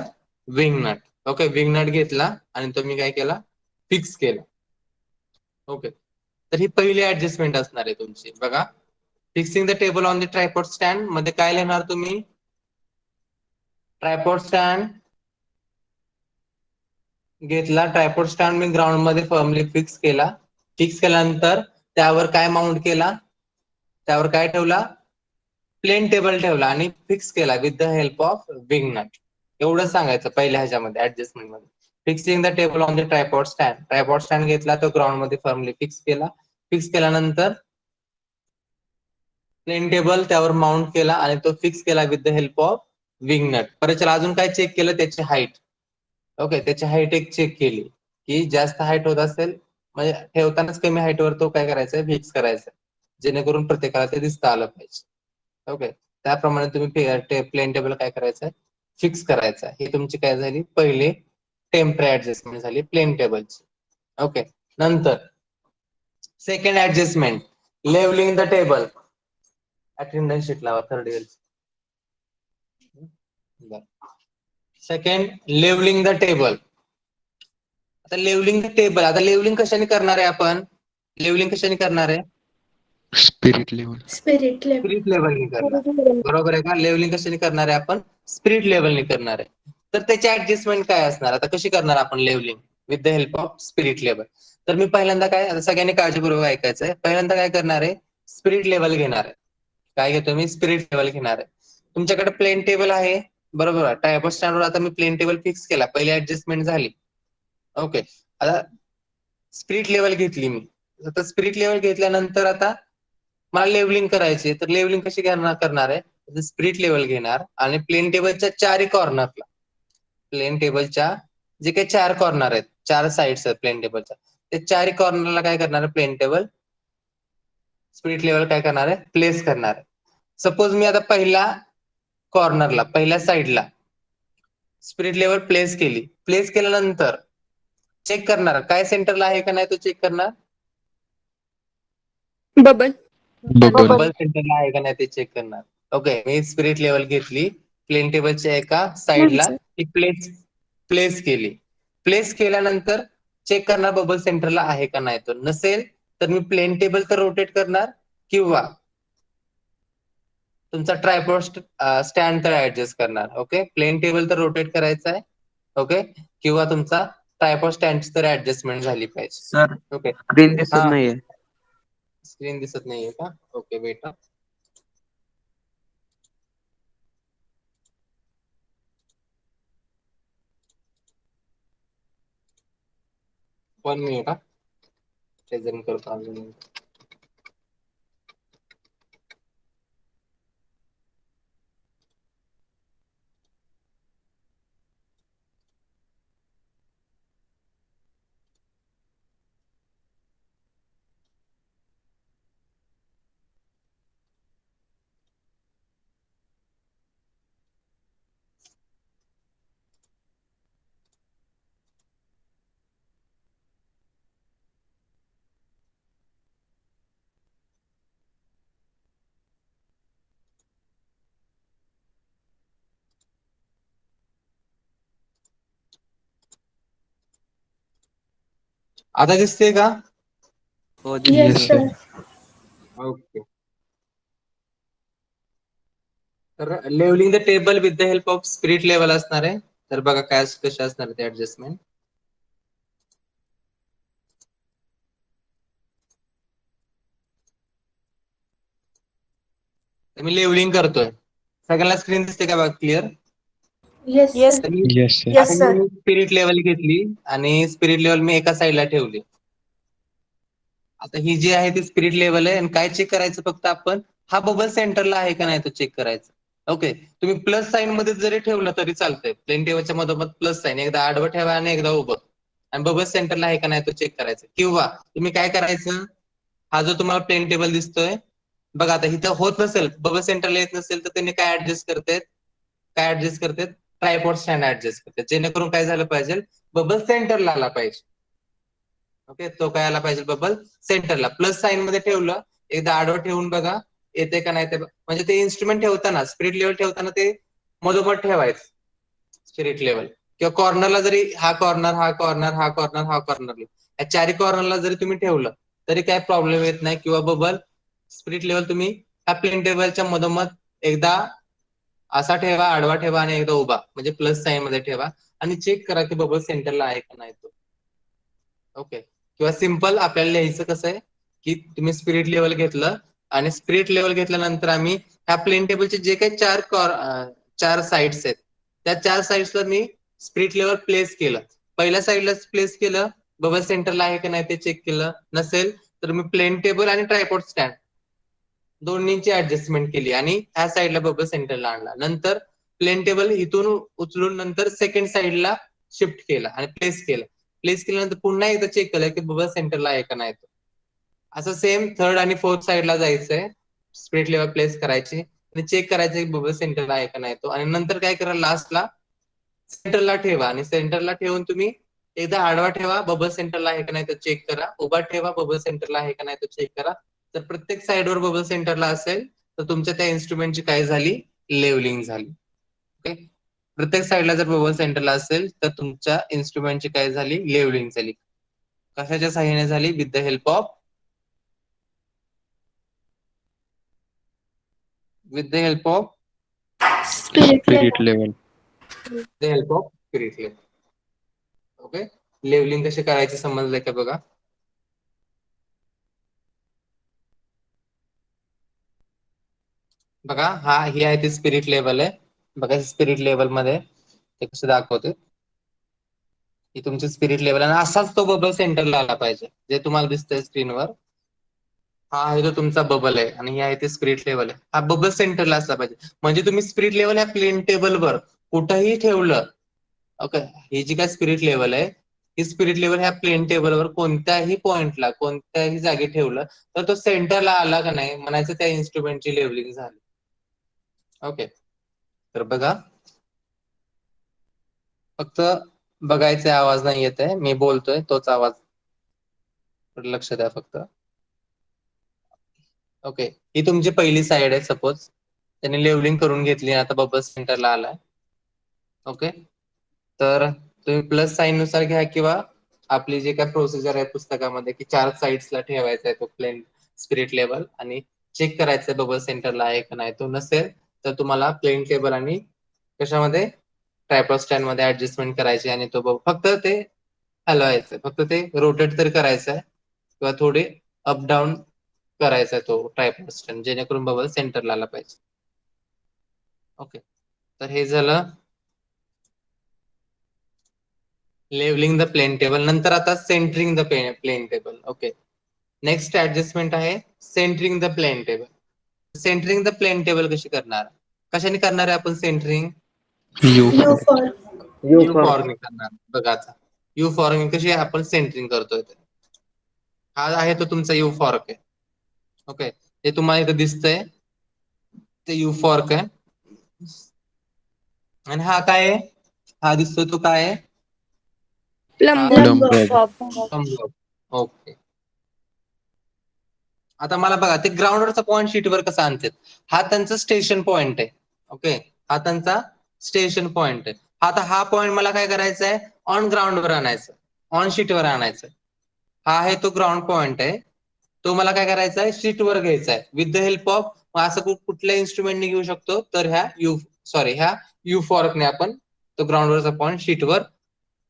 wing nut. Okay, wing nut घेतला आणि तो मी काय केला, फिक्स केला. ओके, तर ही पहिली ऍडजस्टमेंट असणार आहे तुमची. बघा, fixing the table on the tripod stand मध्ये काय लिहिणार तुम्ही? ट्रायपॉड स्टँड घेतला, ट्रायपॉड स्टँड मी ग्राउंड मध्ये फर्मली फिक्स केला. फिक्स केल्यानंतर त्यावर काय माउंट केला, त्यावर काय ठेवला, प्लेन टेबल ठेवला आणि फिक्स केला with the help of wing nut. एवढं सांगायचं पहिल्या ह्याच्यामध्ये ऍडजस्टमेंट मध्ये. Fixing the table on the tripod stand, tripod stand घेतला, तो ग्राउंड मध्ये फर्मली फिक्स केला. फिक्स केल्यानंतर प्लेन टेबल त्यावर माउंट केला आणि तो फिक्स केला with the help of wing nut. परत चला अजून काय चेक केलं, त्याची हाईट. ओके, त्याची हाईट एक चेक केली की जास्त हाईट होत असेल म्हणजे ठेवतानाच कमी हाईटवर तो काय करायचा, फिक्स करायचा, जेणेकरून प्रत्येकाला ते दिसता आलं पाहिजे. ओके, त्याप्रमाणे तुम्ही प्लेन टेबल काय करायचं, फिक्स करायचं. ही तुमची काय झाली, पहिले टेम्पररी ऍडजस्टमेंट झाली प्लेन टेबलची. ओके, नंतर second adjustment, levelling the table. Attendance sheet लावा third year. Second, levelling the table. आता लेवलिंग द टेबल, आता लेवलिंग कशाने करणार आहे आपण? लेवलिंग कशाने करणार आहे? Spirit level. Spirit level. Spirit लेवलने करणार. बरोबर आहे का? लेवलिंग कशाने करणार आहे आपण? स्पिरिट लेवलने करणार आहे. तर त्याची ऍडजस्टमेंट काय असणार? आता कशी करणार आपण levelling with the help of spirit level? तर मी पहिल्यांदा काय, आता सगळ्यांनी काळजीपूर्वक ऐकायचंय, पहिल्यांदा काय करणार आहे, स्पिरिट लेवल घेणार आहे. काय घेतो मी? स्पिरिट लेवल घेणार आहे. तुमच्याकडे प्लेन टेबल आहे, बरोबर आहे. ट्रायपॉड स्टँडवर आता मी प्लेन टेबल फिक्स केला, पहिली ऍडजस्टमेंट झाली. ओके, आता स्पिरिट लेवल घेतली मी. आता स्पिरिट लेवल घेतल्यानंतर आता मला लेवलिंग करायची, तर लेवलिंग कशी करणार आहे, स्पिरिट लेवल घेणार आणि प्लेन टेबलच्या चारही कॉर्नरला, प्लेन टेबलच्या जे काही चार कॉर्नर आहेत, चार साइड्स आहेत प्लेन टेबलच्या, ते चारही कॉर्नरला काय करणार आहे, प्लेन टेबल स्पिरिट लेवल काय करणार आहे, प्लेस करणार आहे. सपोज मी आता पहिल्या कॉर्नरला, पहिल्या साइडला स्पिरिट लेवल प्लेस केली. प्लेस केल्यानंतर चेक करणार काय सेंटरला आहे का नाही, तो चेक करणार. बबल. बबल सेंटरला आहे का नाही ते चेक करणार. ओके, मी स्पिरिट लेवल घेतली, प्लेन टेबलच्या एका साइडला ती प्लेस केली. प्लेस केल्यानंतर चेक करणार बबल सेंटरला आहे का नाही. तो नसेल तर मी प्लेन टेबल तर रोटेट करणार किंवा तुमचा ट्रायपॉड स्टँड तर ऍडजस्ट करणार. ओके, प्लेन टेबल तर रोटेट करायचा आहे. ओके, किंवा तुमचा ट्रायपॉड स्टँड तर ऍडजस्टमेंट झाली पाहिजे. सर ओके, स्क्रीन दिसत हा, नाहीये. स्क्रीन दिसत नाहीये का? ओके, बेटा 1 मिनिट, हा प्रेझेंट करतो अजून. आता दिसते का? हो yes Yes, sir. sir. Okay, तर levelling the table with the help of spirit level असणार आहे. तर बघा काय कसे असणार ते ऍडजस्टमेंट. मी लेवलिंग करतोय, सगळ्यांना स्क्रीन दिसते का बघा clear? Yes Yes. Sir. Yes, sir. Yes, sir. Spirit level घेतली आणि स्पिरिट लेवल मी एका साईडला ठेवली. आता ही जी आहे ती स्पिरिट लेवल आहे आणि काय चेक करायचं फक्त आपण, हा बबल सेंटरला आहे का नाही तो चेक करायचा. ओके, तुम्ही प्लस साईन मध्ये जरी ठेवलं तरी चालतंय. प्लेन टेबलच्या मधोमध प्लस साईन एकदा आडवं ठेवा आणि एकदा उभं, आणि बबल सेंटरला आहे का नाही तो चेक करायचा. किंवा तुम्ही काय करायचं, हा जो तुम्हाला प्लेन टेबल दिसतोय बघा, आता इथं होत नसेल, बबल सेंटरला येत नसेल तर त्यांनी काय ऍडजस्ट करतात, ट्रायपॉड स्टँड ऍडजस्ट करते, जेणेकरून काय झालं पाहिजे, बबल सेंटरला आला पाहिजे. ओके, तो काय आला पाहिजे, बबल सेंटरला. प्लस साईन मध्ये ठेवलं, एकदा आडवं ठेवून बघा येते का नाही ते, म्हणजे ते इन्स्ट्रुमेंट ठेवताना, स्पिरिट लेवल ठेवताना ते मधोमध ठेवायचं स्पिरिट लेवल. किंवा कॉर्नरला जरी हा कॉर्नर हा कॉर्नर हा कॉर्नर हा कॉर्नर, या चारी कॉर्नरला जरी तुम्ही ठेवलं तरी काय प्रॉब्लेम येत नाही. किंवा बबल स्पिरिट लेवल तुम्ही ह्या प्लेन टेबलच्या मधोमध एकदा असा ठेवा, आडवा ठेवा आणि एकदा उभा, म्हणजे प्लस साईन मध्ये ठेवा आणि चेक करा की बबल सेंटरला आहे का नाही तो. ओके, किंवा सिंपल आपल्याला लिहायचं कसं आहे की तुम्ही स्पिरिट लेवल घेतलं आणि स्पिरिट लेवल घेतल्यानंतर आम्ही ह्या प्लेन टेबलचे जे काही चार साइड्स आहेत त्या चार साइड्सला मी स्पिरिट लेवल प्लेस केलं. पहिल्या साईडला प्लेस केलं, बबल सेंटरला आहे का नाही ते चेक केलं, नसेल तर मी प्लेन टेबल आणि ट्रायपॉड स्टँड दोन्हींची ऍडजस्टमेंट केली आणि ह्या साईडला बबल सेंटरला आणला. नंतर प्लेन टेबल इथून उचलून नंतर सेकंड साईडला शिफ्ट केला आणि प्लेस केलं. प्लेस केल्यानंतर पुन्हा एकदा चेक केलं की बबल सेंटरला आहे का नाही तो. असं सेम थर्ड आणि फोर्थ साईडला जायचंय, स्पिरिट लेवल प्लेस करायची आणि चेक करायचं की बबल सेंटरला आहे का नाही तो. आणि नंतर काय करा, लास्टला सेंटरला ठेवा आणि सेंटरला ठेवून तुम्ही एकदा आडवा ठेवा, बबल सेंटरला आहे का नाही तो चेक करा, उभा ठेवा, बबल सेंटरला आहे का नाही तो चेक करा. तर प्रत्येक साईडवर बबल सेंटरला असेल तर तुमच्या त्या इन्स्ट्रुमेंटची काय झाली, लेवलिंग झाली. ओके, प्रत्येक साईडला जर बबल सेंटरला असेल तर तुमच्या इन्स्ट्रुमेंटची काय झाली, लेवलिंग झाली. कशाच्या सहाय्याने झाली, with the help of spirit level. Spirit level. Okay, levelling कशी करायची समजलंय का बघा. बघा ही आहे ती स्पिरिट लेवल आहे. बघा स्पिरिट लेवल मध्ये ते कसं दाखवते, ही तुमची स्पिरिट लेवल आणि असाच तो बबल सेंटरला आला पाहिजे जे तुम्हाला दिसतंय स्क्रीनवर. हा आहे तो तुमचा बबल आहे आणि ही आहे ती स्पिरिट लेवल आहे. हा बबल सेंटरला असला पाहिजे, म्हणजे तुम्ही स्पिरिट लेवल ह्या प्लेन टेबलवर कुठंही ठेवलं. ओके, ही जी काय स्पिरिट लेवल आहे ही स्पिरिट लेवल ह्या प्लेन टेबलवर कोणत्याही पॉइंटला कोणत्याही जागी ठेवलं तर तो सेंटरला आला का नाही म्हणायचं त्या इन्स्ट्रुमेंटची लेवलिंग झाली. ओके, तर बघा फक्त बघायचा आवाज नाही येत आहे, मी बोलतोय तोच आवाज लक्ष द्या फक्त. ओके, ही तुमची पहिली साईड आहे. सपोज त्याने लेवलिंग करून घेतली, आता बबल सेंटरला आलाय. ओके, तर तुम्ही प्लस साईन नुसार घ्या किंवा आपली जे काय प्रोसिजर आहे पुस्तकामध्ये की चार साईड्सला ठेवायचा आहे तो प्लेन स्पिरिट लेवल आणि चेक करायचंय बबल सेंटरला आहे का नाही. तो नसेल तर तुम्हाला प्लेन टेबल आणि कशामध्ये ट्रायपॉड स्टँड मध्ये ऍडजस्टमेंट करायची आणि तो फक्त ते हलवायचं, फक्त ते रोटेट तर करायचं आहे किंवा थोडे अप डाऊन करायचा आहे तो ट्रायपॉड स्टँड, जेणेकरून बबल सेंटरला आला पाहिजे. ओके, तर हे झालं लेवलिंग द प्लेन टेबल. नंतर आता centring the plain table. Okay, next adjustment आहे सेंटरिंग द प्लेन टेबल. सेंटरिंग द प्लेन टेबल कशी करणार, कशाने करणार आहे आपण centring, U U for U forming करणार. बघा आता यू फॉर्मिंग कशी आपण सेंटरिंग करतोय, हा आहे तो तुमचा यू फॉर्क आहे. ओके, हे तुम्हाला इथं दिसतंय ते यू फॉर्क आहे. आणि हा काय आहे, हा दिसतोय तो काय आहे, हा प्लंब ओके. आता मला बघा ते ग्राउंडवरचा पॉईंट शीटवर कसं आणतात, हा त्यांचा स्टेशन पॉईंट आहे. ओके, हा त्यांचा स्टेशन पॉईंट आहे. आता हा पॉईंट मला काय करायचा आहे, ऑन ग्राउंडवर आणायचं, ऑन शीटवर आणायचं. हा आहे तो ग्राउंड पॉईंट आहे, तो मला काय करायचा आहे, शीटवर घ्यायचा आहे विथ द हेल्प ऑफ असं कुठल्या इन्स्ट्रुमेंटने घेऊ शकतो तर ह्या यू फॉर्कने आपण तो ग्राउंडवरचा पॉईंट शीटवर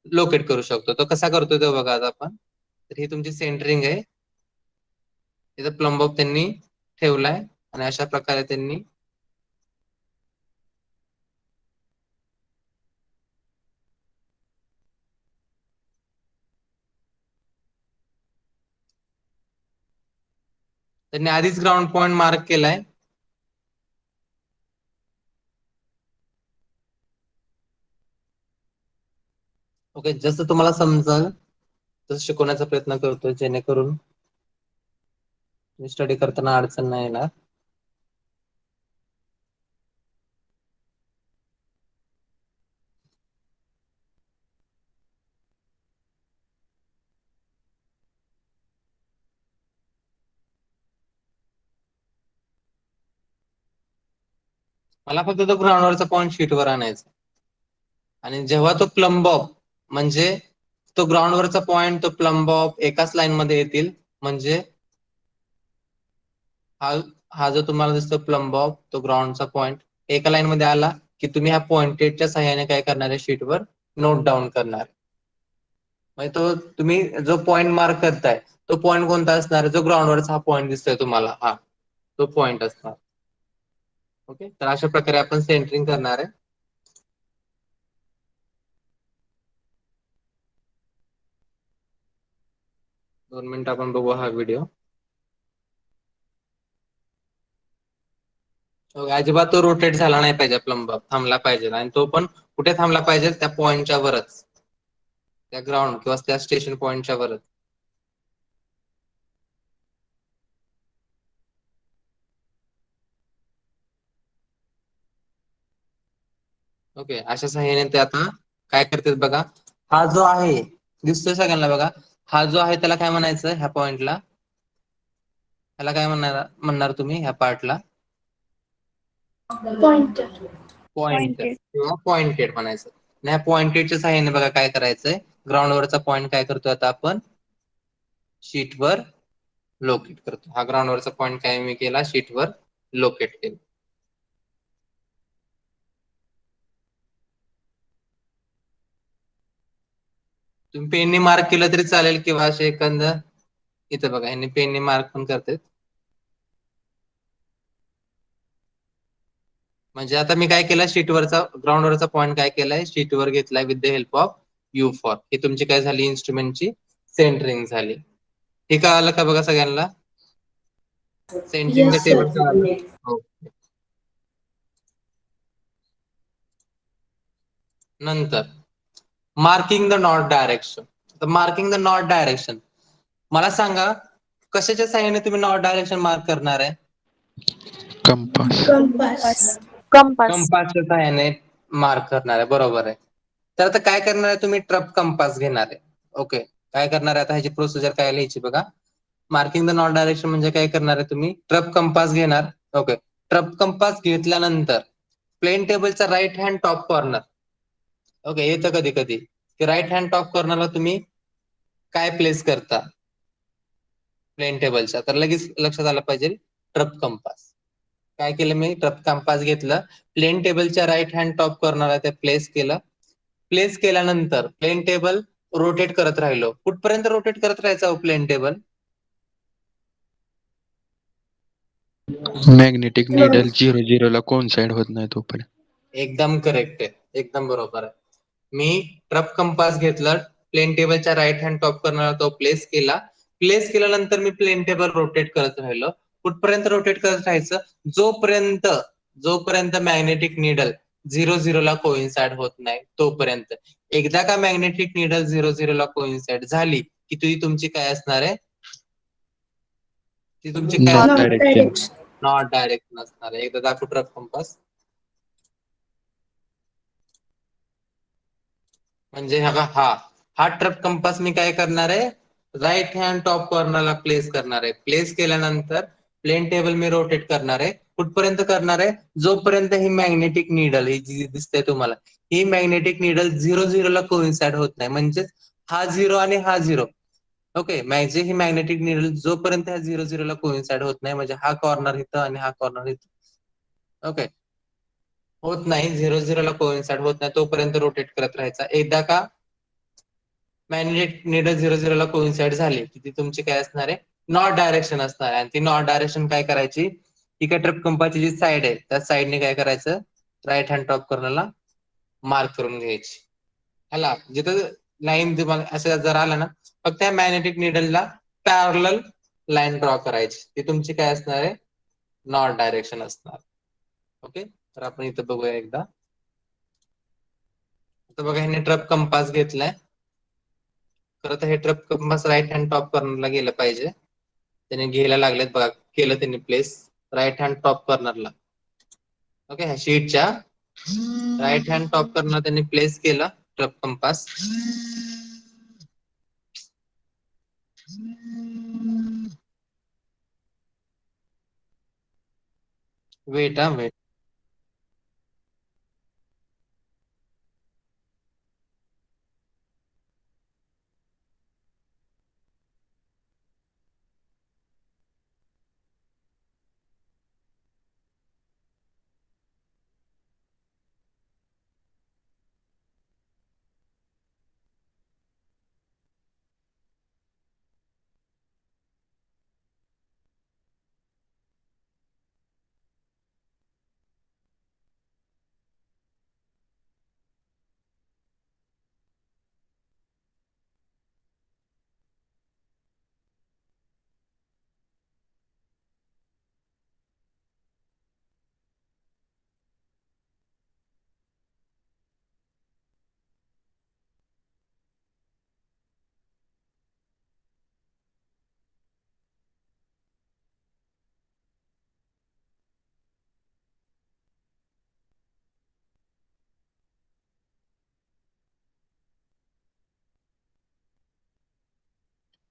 लोकेट करू शकतो. तो कसा करतोय तो बघा आता आपण. तर ही तुमची सेंटरिंग आहे, इथं प्लंब त्यांनी ठेवलाय आणि अशा प्रकारे त्यांनी आधीच ग्राउंड पॉईंट मार्क केलाय. ओके, जसं तुम्हाला समजेल तसं शिकवण्याचा प्रयत्न करतोय, जेणेकरून स्टडी करताना अडचण नाही येणार. मला फक्त तो ग्राउंडवरचा पॉईंट शीटवर आणायचा आणि जेव्हा तो प्लंब ऑफ म्हणजे तो ग्राउंडवरचा पॉईंट तो प्लंब ऑफ एकाच लाईन मध्ये येतील म्हणजे हा जो तुम्हाला दिसतो प्लंब ऑफ तो ग्राउंडचा पॉईंट एका लाईन मध्ये आला की तुम्ही ह्या पॉइंटेडच्या सहाय्याने काय करणार आहे शीटवर नोट डाऊन करणार म्हणजे तो तुम्ही जो पॉईंट मार्क करताय तो पॉईंट कोणता असणार जो ग्राउंडवरचा हा पॉईंट दिसतोय तुम्हाला हा तो पॉईंट असणार. ओके तर अशा प्रकारे आपण सेंटरिंग करणार आहे. 2 मिनिट आपण बघू हा व्हिडिओ. अजिबात तो रोटेट झाला नाही पाहिजे प्लंब थांबला पाहिजे आणि तो पण कुठे थांबला पाहिजे त्या पॉईंटच्या वरच त्या ग्राउंड किंवा त्या स्टेशन पॉईंटच्या वरच. ओके अशा सहाय्याने ते आता काय करतात बघा हा जो आहे दिसतोय सगळ्यांना बघा हा जो आहे त्याला काय म्हणायचं ह्या पॉइंटला ह्याला काय म्हणणार तुम्ही ह्या पार्टला पॉइंटर. Pointer pointed. किंवा पॉइंटेड म्हणायचं. आणि ह्या पॉइंटेडच्या सहाय्याने बघा काय करायचंय ग्राउंडवरचा पॉईंट काय करतोय आता आपण शीटवर लोकेट करतो. हा ग्राउंडवरचा पॉईंट काय मी केला शीटवर लोकेट केला. तुम्ही पेनने मार्क केलं तरी चालेल किंवा असे एखादं इथं बघा ह्यांनी पेनने मार्क पण करतात. म्हणजे आता मी काय केलं शीटवरचा ग्राउंडवरचा पॉईंट काय केलाय शीटवर घेतलाय with the help of U4 ही तुमची काय झाली इन्स्ट्रुमेंटची सेंटरिंग झाली. हे कळालं का बघा सगळ्यांना सेंटरिंगचं Yes, sir. टेबल कळालं. हो. नंतर marking the north direction. Marking the north direction मला सांगा कशाच्या साह्याने तुम्ही नॉर्थ डायरेक्शन मार्क करणार आहे Compass. Compass. कंपासच्या साह्याने मार्क करणार आहे बरोबर आहे. तर आता काय करणार आहे तुम्ही ट्रप कंपास घेणार आहे. ओके काय करणार आहे आता ह्याची प्रोसिजर काय लिहायची बघा मार्किंग द नॉर्थ डायरेक्शन म्हणजे काय करणार आहे तुम्ही ट्रप कंपास घेणार. ओके ट्रप कंपास घेतल्यानंतर प्लेन टेबलचा right hand top corner okay येतं कधी कधी की राईट हँड टॉप कॉर्नरला तुम्ही काय प्लेस करता प्लेन टेबलच्या तर लगेच लक्षात आलं पाहिजे ट्रप कंपास. काय केलं मी ट्रप कंपास घेतलं प्लेन टेबलच्या राईट हँड टॉप कॉर्नरला ते प्लेस केलं. प्लेस केल्यानंतर प्लेन टेबल रोटेट करत राहिलो. कुठपर्यंत रोटेट करत राहायचं प्लेन टेबल मॅग्नेटिक निडल 0 ला कोइन्साइड होत नाही तोपर्यंत. एकदम करेक्ट आहे एकदम बरोबर आहे. मी ट्रप कंपास घेतला प्लेन टेबलच्या राईट हँड टॉप कॉर्नरला तो प्लेस केला. प्लेस केल्यानंतर मी प्लेन टेबल रोटेट करत राहिलो. कुठपर्यंत रोटेट करत राहायचं जोपर्यंत मॅग्नेटिक निडल 0 ला कोइन्साइड होत नाही तोपर्यंत. एकदा का मॅग्नेटिक निडल 0 ला कोइन्साइड झाली की ती तुमची काय असणार आहे ती तुमची काय नॉर्थ असणार North direction. direction. North direction असणार आहे. एकदा दाखवू ट्रप कंपास म्हणजे हा ट्रप कंपास मी काय करणार आहे राईट हँड टॉप कॉर्नरला प्लेस करणार आहे. प्लेस केल्यानंतर प्लेन टेबल मी रोटेट करणार आहे. कुठपर्यंत करणार आहे जोपर्यंत ही मॅग्नेटिक निडल ही जी दिसते तुम्हाला ही मॅग्नेटिक निडल 0 ला कोइन्साइड होत नाही म्हणजेच हा 0 आणि हा 0 ओके म्हणजे ही मॅग्नेटिक निडल जोपर्यंत ह्या 0 ला कोइन्साइड होत नाही म्हणजे हा कॉर्नर इथं आणि हा कॉर्नर इथं ओके होत नाही 0 ला कोइन्साइड होत नाही तोपर्यंत रोटेट करत राहायचा. एकदा का मॅग्नेटिक निडल 0 ला कोइन्साइड झाली की ती तुमची काय असणार आहे नॉर्थ डायरेक्शन असणार आहे. आणि ती नॉर्थ डायरेक्शन काय करायची ती काय ट्रप कंपासची जी साईड आहे त्या साईडने काय करायचं राईट हँड टॉप कॉर्नरला मार्क करून घ्यायची. ह्याला जिथं लाईन असं जर आलं ना फक्त त्या मॅग्नेटिक निडलला पॅरलल लाईन ड्रॉ करायची ती तुमची काय असणार आहे नॉर्थ डायरेक्शन असणार. ओके तर आपण इथं बघूया एकदा आता बघा ह्याने ट्रप कंपास घेतलाय. खरं तर हे trough compass right hand top कॉर्नरला गेलं पाहिजे. त्याने घ्यायला लागलेत बघा केलं त्यांनी प्लेस राईट हँड टॉप कॉर्नरला ओके ह्या शीटच्या राईट हँड टॉप कॉर्नर त्यांनी प्लेस केलं ट्रप कंपास. वेट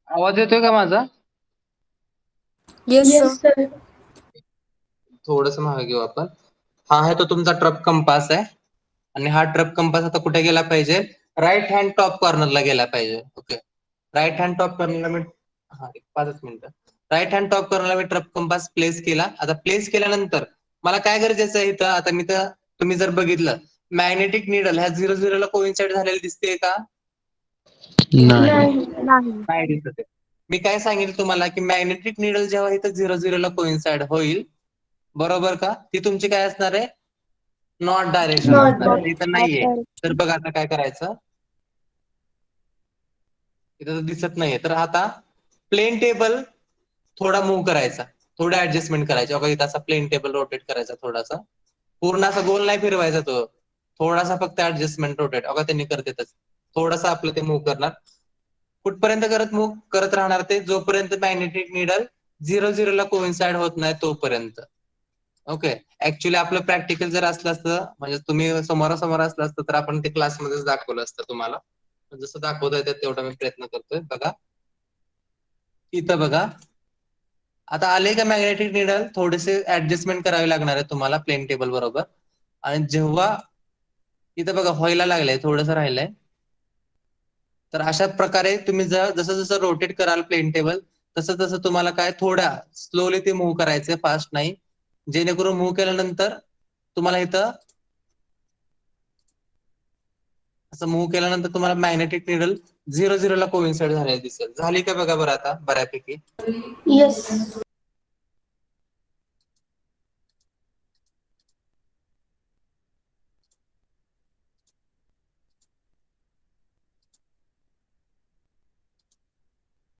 आवाज येतोय का माझा? Yes yes sir. सर. थोडस मागे घेऊ आपण. हा आहे तो तुमचा ट्रप कंपास आहे आणि हा ट्रप कंपास आता कुठे गेला पाहिजे? राईट हँड टॉप कॉर्नरला गेला पाहिजे. ओके, राईट हँड टॉप कॉर्नरला मी एक 5 मिनिटं. राईट हँड टॉप कॉर्नरला मी ट्रप कंपास प्लेस केला. आता प्लेस केल्यानंतर मला काय गरजेचं आहे इथं? आता मी तर तुम्ही जर बघितलं मॅग्नेटिक निडल ह्या 0 ला कोइन्साइड झालेली दिसते का? नाही. नाही. नाही दिसत आहे. मी काय सांगितलं तुम्हाला की मॅग्नेटिक निडल जेव्हा इथं 0 ला कोइन्साइड होईल, बरोबर का, ती तुमची काय असणार आहे? नॉट डायरेक्शन नॉट असणार आहे. इथं नाहीये. तर डायरेक्शन. बघा आता काय करायचं, इथं तर दिसत नाहीये. तर आता प्लेन टेबल थोडा मूव्ह करायचा, थोडं ऍडजस्टमेंट करायची. बघा इथं असा प्लेन टेबल रोटेट करायचा थोडासा, पूर्ण असा गोल नाही फिरवायचा तो, थोडासा फक्त ऍडजस्टमेंट रोटेट. बघा त्यांनी करते तसं, थोडासा आपलं ते मूव्ह करणार. कुठपर्यंत करत मूव्ह करत राहणार ते? जोपर्यंत मॅग्नेटिक निडल 0 ला कोइन्साइड होत नाही तोपर्यंत. ओके, ऍक्च्युली आपलं प्रॅक्टिकल जर असलं असतं, म्हणजे तुम्ही समोरासमोर असलं असतं, तर आपण ते क्लासमध्येच दाखवलं असतं तुम्हाला. जसं दाखवता येतं तेवढा मी प्रयत्न करतोय. बघा इथं बघा, आता आले का मॅग्नेटिक निडल? थोडेसे ऍडजस्टमेंट करावे लागणार आहे तुम्हाला प्लेन टेबल बरोबर. आणि जेव्हा इथं बघा व्हायला लागलंय, थोडंसं राहिलंय, तर अशा प्रकारे तुम्ही जसं जसं रोटेट कराल प्लेन टेबल, तसं तसं तुम्हाला काय थोड्या स्लोली ते मूव्ह करायचे, फास्ट नाही. जेणेकरून मूव्ह केल्यानंतर तुम्हाला इथं असं मूव्ह केल्यानंतर तुम्हाला मॅग्नेटिक निडल 0 ला कोइन्साइड झालेली दिसेल. झाली का बघा बरं आता बऱ्यापैकी. येस.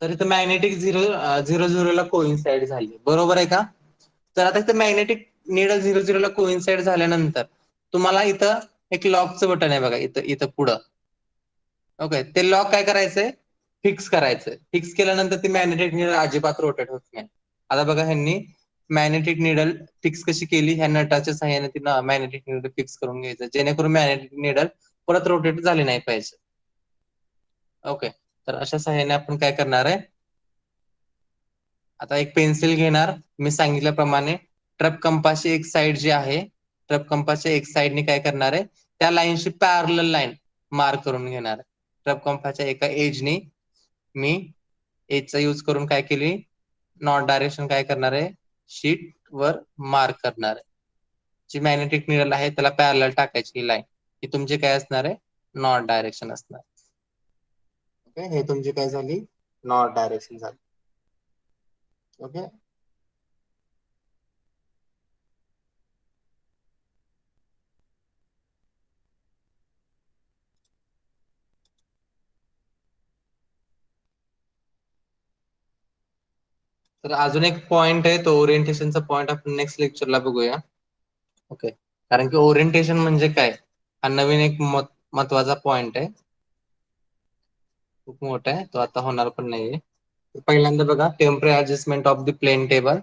तर इथं मॅग्नेटिक 0 ला कोइन्साइड झाली, बरोबर आहे का? तर आता इथं मॅग्नेटिक निडल 0 ला कोइन्साइड झाल्यानंतर तुम्हाला इथं एक लॉकचं बटन आहे बघा, इथं इथं पुढं. ओके, ते लॉक काय करायचंय? फिक्स करायचंय. फिक्स केल्यानंतर ती मॅग्नेटिक निडल अजिबात रोटेट होत नाही. आता बघा ह्यांनी मॅग्नेटिक निडल फिक्स कशी केली? ह्या नटाच्या सहाय्याने ती मॅग्नेटिक निडल फिक्स करून घ्यायचं, जेणेकरून मॅग्नेटिक निडल परत रोटेट झाली नाही पाहिजे. ओके, तर अशा सहाय्याने आपण काय करणार आहे, आता एक पेन्सिल घेणार. मी सांगितल्याप्रमाणे ट्रप कंपासची एक साइड जी आहे, ट्रप कंपासच्या एक साइडने काय करणार आहे, त्या लाईनशी पॅरलल लाईन मार्क करून घेणार आहे. ट्रप कंपासच्या एका एजनी मी एजचा यूज करून काय केली, नॉर्थ डायरेक्शन काय करणार आहे, शीट वर मार्क करणार आहे. जी मॅग्नेटिक निडल आहे त्याला पॅरलल टाकायची ही लाईन, ही तुमची काय असणार आहे, नॉर्थ डायरेक्शन असणार. ओके, हे तुमची काय झाली, नॉर्थ डायरेक्शन झाली. ओके, तर अजून एक पॉइंट आहे, तो ओरिएंटेशनचा पॉइंट आपण नेक्स्ट लेक्चरला बघूया. ओके, कारण की ओरिएंटेशन म्हणजे काय, हा नवीन एक महत्वाचा पॉइंट आहे, खूप मोठा आहे तो, आता होणार पण नाहीये. पहिल्यांदा बघा, temporary adjustment of the plain table.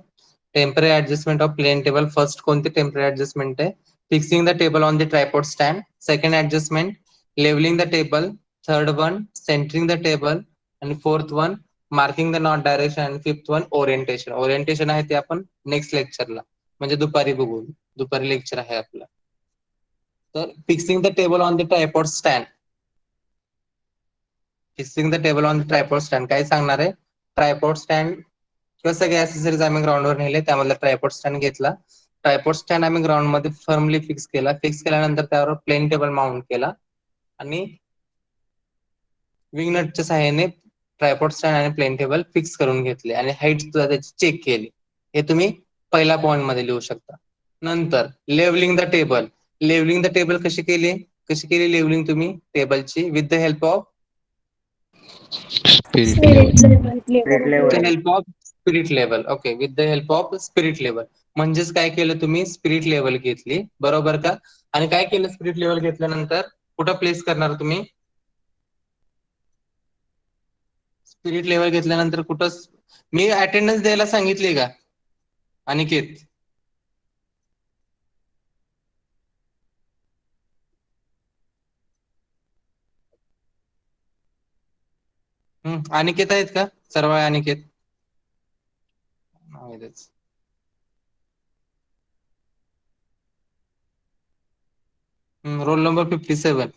Temporary adjustment of plane table, first कोणती टेम्पररी ऍडजस्टमेंट आहे? Fixing the table on the tripod stand. Second adjustment levelling the table. Third one centring the table. आणि fourth one marking the north direction. आणि fifth one orientation. Orientation आहे ते आपण next लेक्चरला, म्हणजे दुपारी बघू, दुपारी लेक्चर आहे आपलं. तर fixing the table on the tripod stand. Fixing the table on the tripod stand काय सांगणार आहे? ट्रायपॉड स्टँड किंवा सगळे ऍक्सेसरीज आम्ही ग्राउंडवर नेले, त्यामधला ट्रायपॉड स्टँड घेतला. ट्रायपॉड स्टँड आम्ही ग्राउंड मध्ये फर्मली फिक्स केला. फिक्स केल्यानंतर त्यावर प्लेन टेबल माउंट केला आणि विंग नटच्या सहाय्याने ट्रायपॉड स्टँड आणि प्लेन टेबल फिक्स करून घेतले आणि हाईट सुद्धा त्याची चेक केली. हे तुम्ही पहिल्या पॉइंट मध्ये लिहू शकता. नंतर levelling the table. Levelling the table कशी केली लेवलिंग तुम्ही टेबलची? With the help of spirit level. Spirit level. State level. Help of spirit level. Okay, with the help of spirit level. म्हणजेच काय केलं तुम्ही? स्पिरिट लेवल घेतली, बरोबर का? आणि काय केलं स्पिरिट लेवल घेतल्यानंतर? कुठं प्लेस करणार तुम्ही? स्पिरिट लेवल घेतल्यानंतर कुठं? मी अटेंडन्स द्यायला सांगितली का अनिकेत? अनिकेत आहेत का सरवाळे अनिकेत. नाव आहे त्याचं. Roll number 57.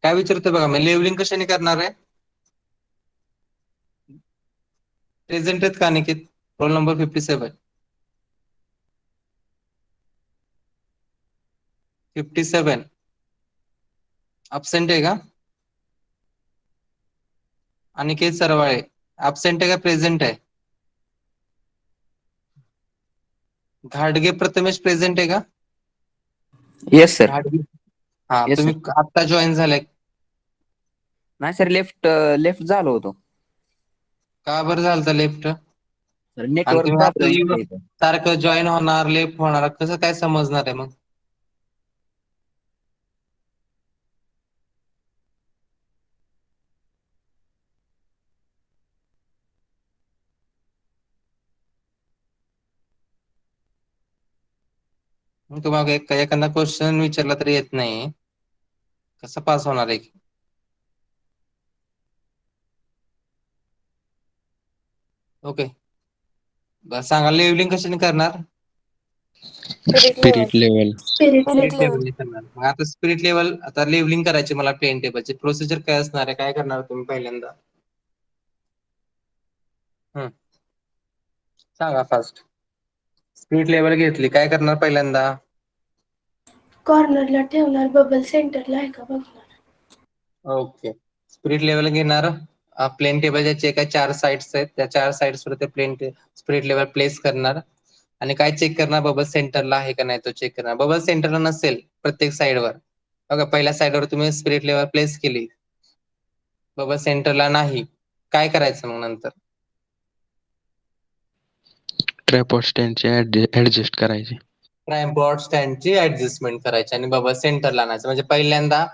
काय विचारतोय बघा मी, लेवलिंग कशाने करणार आहे? प्रेझेंट आहेत का अनिकेत? Roll number 57. 57 अब्सेंट आहे का? अनिकेत सरवाळे अब्सेंट आहे का प्रेझेंट आहे? घाडगे प्रथमेश प्रेझेंट आहे का? Yes sir. घाडगे. हा, Yes, तुम्ही आता जॉईन झालाय. नाही सर, लेफ्ट झालो होतो का बरं झालं लेफ्ट? सर, आणि नेटवर्क तुम्ही आता प्रॉब्लेम होता इथं. सारखं जॉईन होणार लेफ्ट होणार कसं काय समजणार आहे मग? मग तुम्हाला एखादा क्वेश्चन विचारला तरी येत नाही, कसं पास होणार आहे? ओके, सांगा लेवलिंग कशाने करणार? Spirit level. Spirit spirit level. लेवलने करणार. मग आता स्पिरिट लेवल, आता लेवलिंग करायची मला प्लेन टेबलची प्रोसिजर काय असणार आहे? काय करणार तुम्ही पहिल्यांदा? सांगा फास्ट. स्पिरिट लेवल घेतली, काय करणार पहिल्यांदा? कॉर्नरला ठेवणार, बबल सेंटरला आहे का बघणार. ओके, स्पिरिट लेवल घेणार. प्लेन टेबलच्या जे काही 4 साइड्स आहेत त्या 4 साइड्स वर ते स्पिरिट लेवल प्लेस करणार आणि काय चेक करणार? बबल सेंटरला आहे का नाही तो चेक करणार. बबल सेंटरला नसेल प्रत्येक साइडवर, बघा पहिल्या साइडवर तुम्ही स्पिरिट लेवल प्लेस केली, बबल सेंटरला नाही, काय करायचं मग नंतर? ट्रायपॉड स्टँडचे ऍडजस्ट करायचे. ट्रायपॉड स्टँडची ऍडजस्टमेंट करायची आणि बबल सेंटरला आणायचं. म्हणजे पहिल्यांदा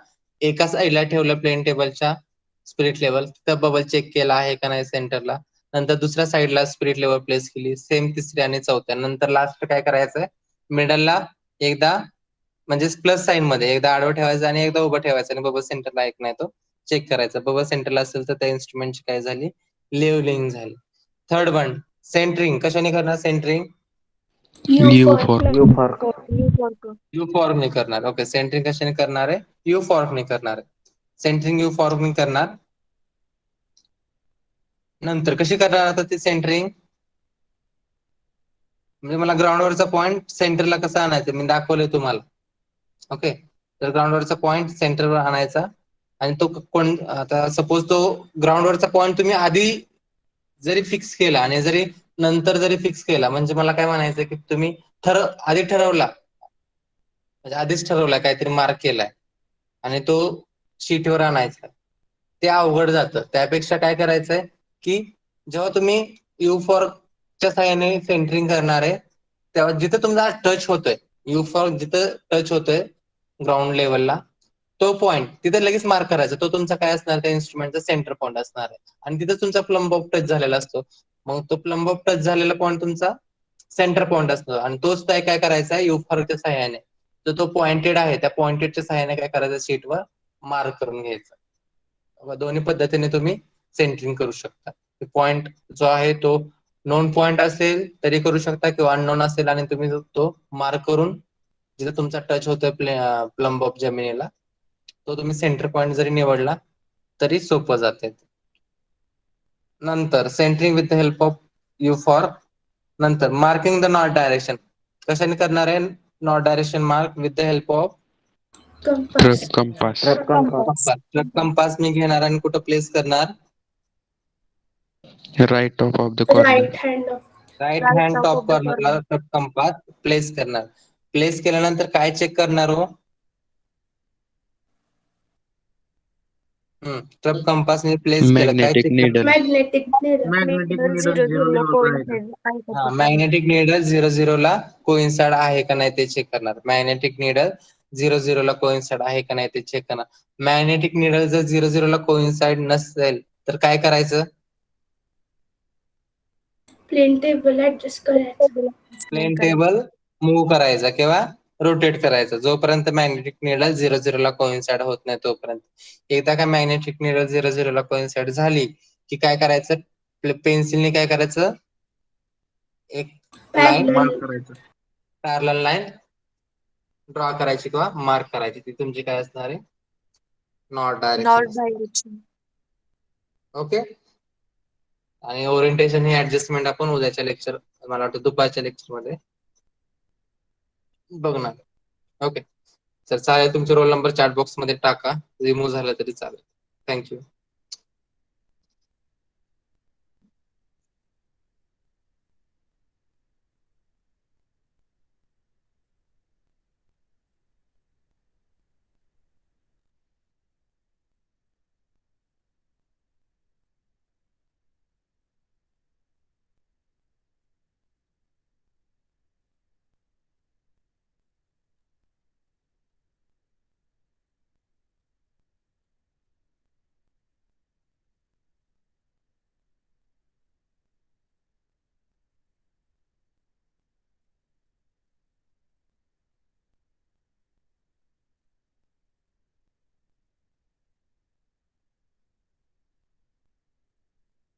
एका साईडला ठेवलं प्लेन टेबलच्या स्पिरिट लेवल, तर बबल चेक केला आहे का नाही सेंटरला. नंतर दुसऱ्या साईडला स्पिरिट लेवल प्लेस केली, सेम तिसऱ्या आणि चौथ्या. नंतर लास्ट काय करायचंय? मिडलला एकदा म्हणजे प्लस साईन मध्ये एकदा आडवं ठेवायचं आणि एकदा उभं ठेवायचं आणि बबल सेंटरला आहे का नाही तो चेक करायचा. बबल सेंटरला असेल तर त्या इन्स्ट्रुमेंटची काय झाली? लेवलिंग झाली. थर्ड वन, सेंटरिंग कशाने करणार? Centring U for U for U फॉर्मने करणार. ओके, सेंटरिंग कशाने करणार आहे? यू फॉर्मने करणार आहे. सेंटरिंग यू फॉर्मने करणार. नंतर कशी करणार आता ती सेंटरिंग? म्हणजे मला ग्राउंडवरचा पॉइंट सेंटरला कसा आणायचा मी दाखवलंय तुम्हाला. ओके, तर ग्राउंडवरचा पॉइंट सेंटरवर आणायचा आणि तो कोण, आता सपोज तो ग्राउंडवरचा पॉइंट तुम्ही आधी जरी फिक्स केला आणि जरी नंतर जरी फिक्स केला, म्हणजे मला काय म्हणायचं की तुम्ही आधी ठरवला, म्हणजे आधीच ठरवलाय, काहीतरी मार्क केलाय आणि तो शीटवर आणायचा, ते अवघड जातं. त्यापेक्षा काय करायचंय की जेव्हा तुम्ही यू फॉरच्या साहाय्याने सेंटरिंग करणार आहे, तेव्हा जिथं तुमचा टच होतोय, यू फॉर जिथं टच होतोय ग्राउंड लेवलला, तो पॉइंट तिथे लगेच मार्क करायचा. तो तुमचा काय असणार? त्या इन्स्ट्रुमेंटचा सेंटर पॉइंट असणार आहे आणि तिथे तुमचा प्लंब ऑफ टच झालेला असतो. मग तो प्लंब ऑफ टच झालेला पॉइंट तुमचा सेंटर पॉइंट असतो आणि तोच काय करायचा आहे? यू फॉरच्या साहाय्याने जो तो पॉइंटेड आहे त्या पॉइंटेडच्या साहाय्याने काय करायचं? शीटवर मार्क करून घ्यायचा. दोन्ही पद्धतीने तुम्ही सेंटरिंग करू शकता. पॉइंट जो आहे तो नोन पॉइंट असेल तरी करू शकता किंवा अननोन असेल आणि तुम्ही तो मार्क करून जिथे तुमचा टच होतोय प्लंब ऑफ जमिनीला, तो तुम्ही सेंटर पॉइंट जरी निवडला तरी सोपं जाते. नंतर centering with the help of U fork. नंतर मार्किंग द नॉर्थ डायरेक्शन कशाने करणार आहे? North direction mark with the help of compass. Compass. Compass. Compass मी घेणार आणि कुठं प्लेस करणार? Right top of the corner. Right hand of. Right hand top कॉर्नरला कंपास प्लेस करणार. प्लेस केल्यानंतर काय चेक करणार हो? ट्रप कंपास ने प्लेस केलं, काय magnetic check needle. Magnetic needle. Magnetic needle 0 हा, मॅग्नेटिक निडल 0 ला कोइन्साइड आहे का नाही ते चेक करणार. मॅग्नेटिक निडल 0 ला कोइन्साइड आहे का नाही ते चेक करणार. मॅग्नेटिक निडल जर 0 ला कोइन्साइड नसेल तर काय करायचं? प्लेन टेबल ऍडजस्ट करायचं. प्लेन टेबल मूव्ह करायचा किंवा रोटेट करायचं जोपर्यंत मॅग्नेटिक निडल 0 ला कोइन्साइड होत नाही तोपर्यंत. एकदा का मॅग्नेटिक निडल 0 ला कोइन्साइड झाली की काय करायचं, पेन्सिलने काय करायचं, एक लाईन Parallel. मार्क करायचं. पॅरलल लाईन ड्रॉ करायची किंवा मार्क करायची, ती तुमची काय असणार आहे, नॉट डायरेक्शन नॉट असणार. डायरेक्शन. ओके. आणि ओरिएंटेशन ही ऍडजस्टमेंट आपण उद्याच्या लेक्चर, मला वाटतं दुपारच्या लेक्चर मध्ये बघणार. ओके सर, चालेल. तुमचे रोल नंबर चॅट बॉक्स मध्ये टाका, रिमूव्ह झालं तरी चालेल. थँक्यू.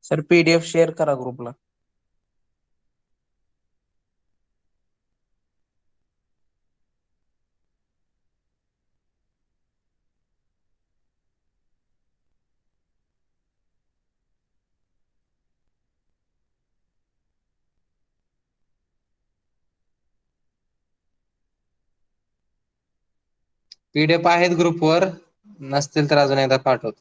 सर PDF शेअर करा ग्रुपला. PDF आहेत ग्रुपवर, नसतील तर अजून एकदा पाठवतो.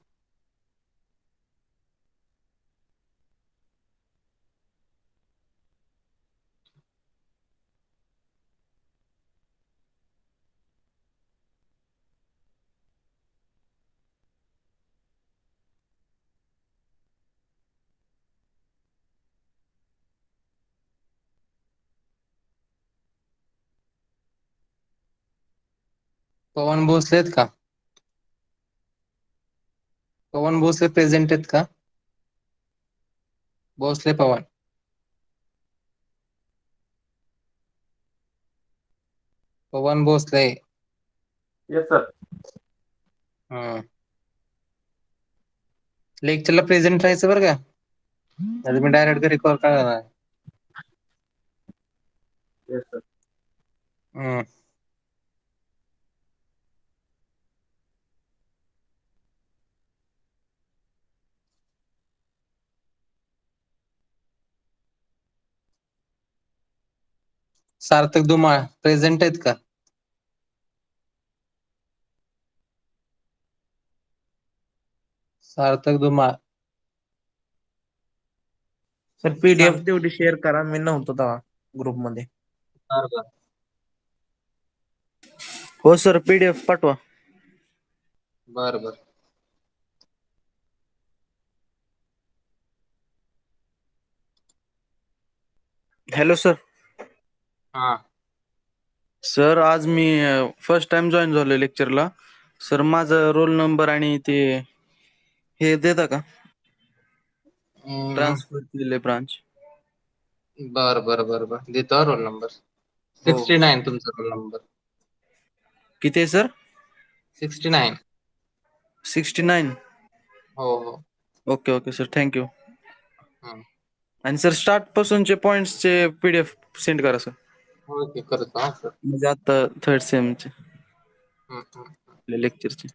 पवन भोसलेत का? पवन भोसले प्रेझेंट आहेत का? भोसले पवन. पवन भोसले. Yes sir. लेक्चरला प्रेझेंट राहायचं बरं का, नाही मी डायरेक्ट घरी कॉल करणार. Yes sir. Sarthak Dhumal present आहेत का? सार्थक धुमाळ. सर PDF तेवढी शेअर करा, मी नव्हतो तेव्हा ग्रुपमध्ये. हो सर, PDF पाठवा. बर बर. Hello sir. हा. सर आज मी फर्स्ट टाइम जॉईन झालोय लेक्चरला. सर माझा रोल नंबर आणि ते हे देता का, ट्रान्सफर केलेले ब्रांच? बर बर बर बर, देतो रोल नंबर. हो. 69 तुमचा रोल नंबर. किती आहे सर? 69. 69. हो हो. Okay okay sir, thank you. हम्म. आणि सर स्टार्ट पासूनचे पॉइंट्सचे PDF सेंड करा सर, ओके करतो हा सर. म्हणजे आता थर्ड सेमचे हम्म. लेक्चरचे.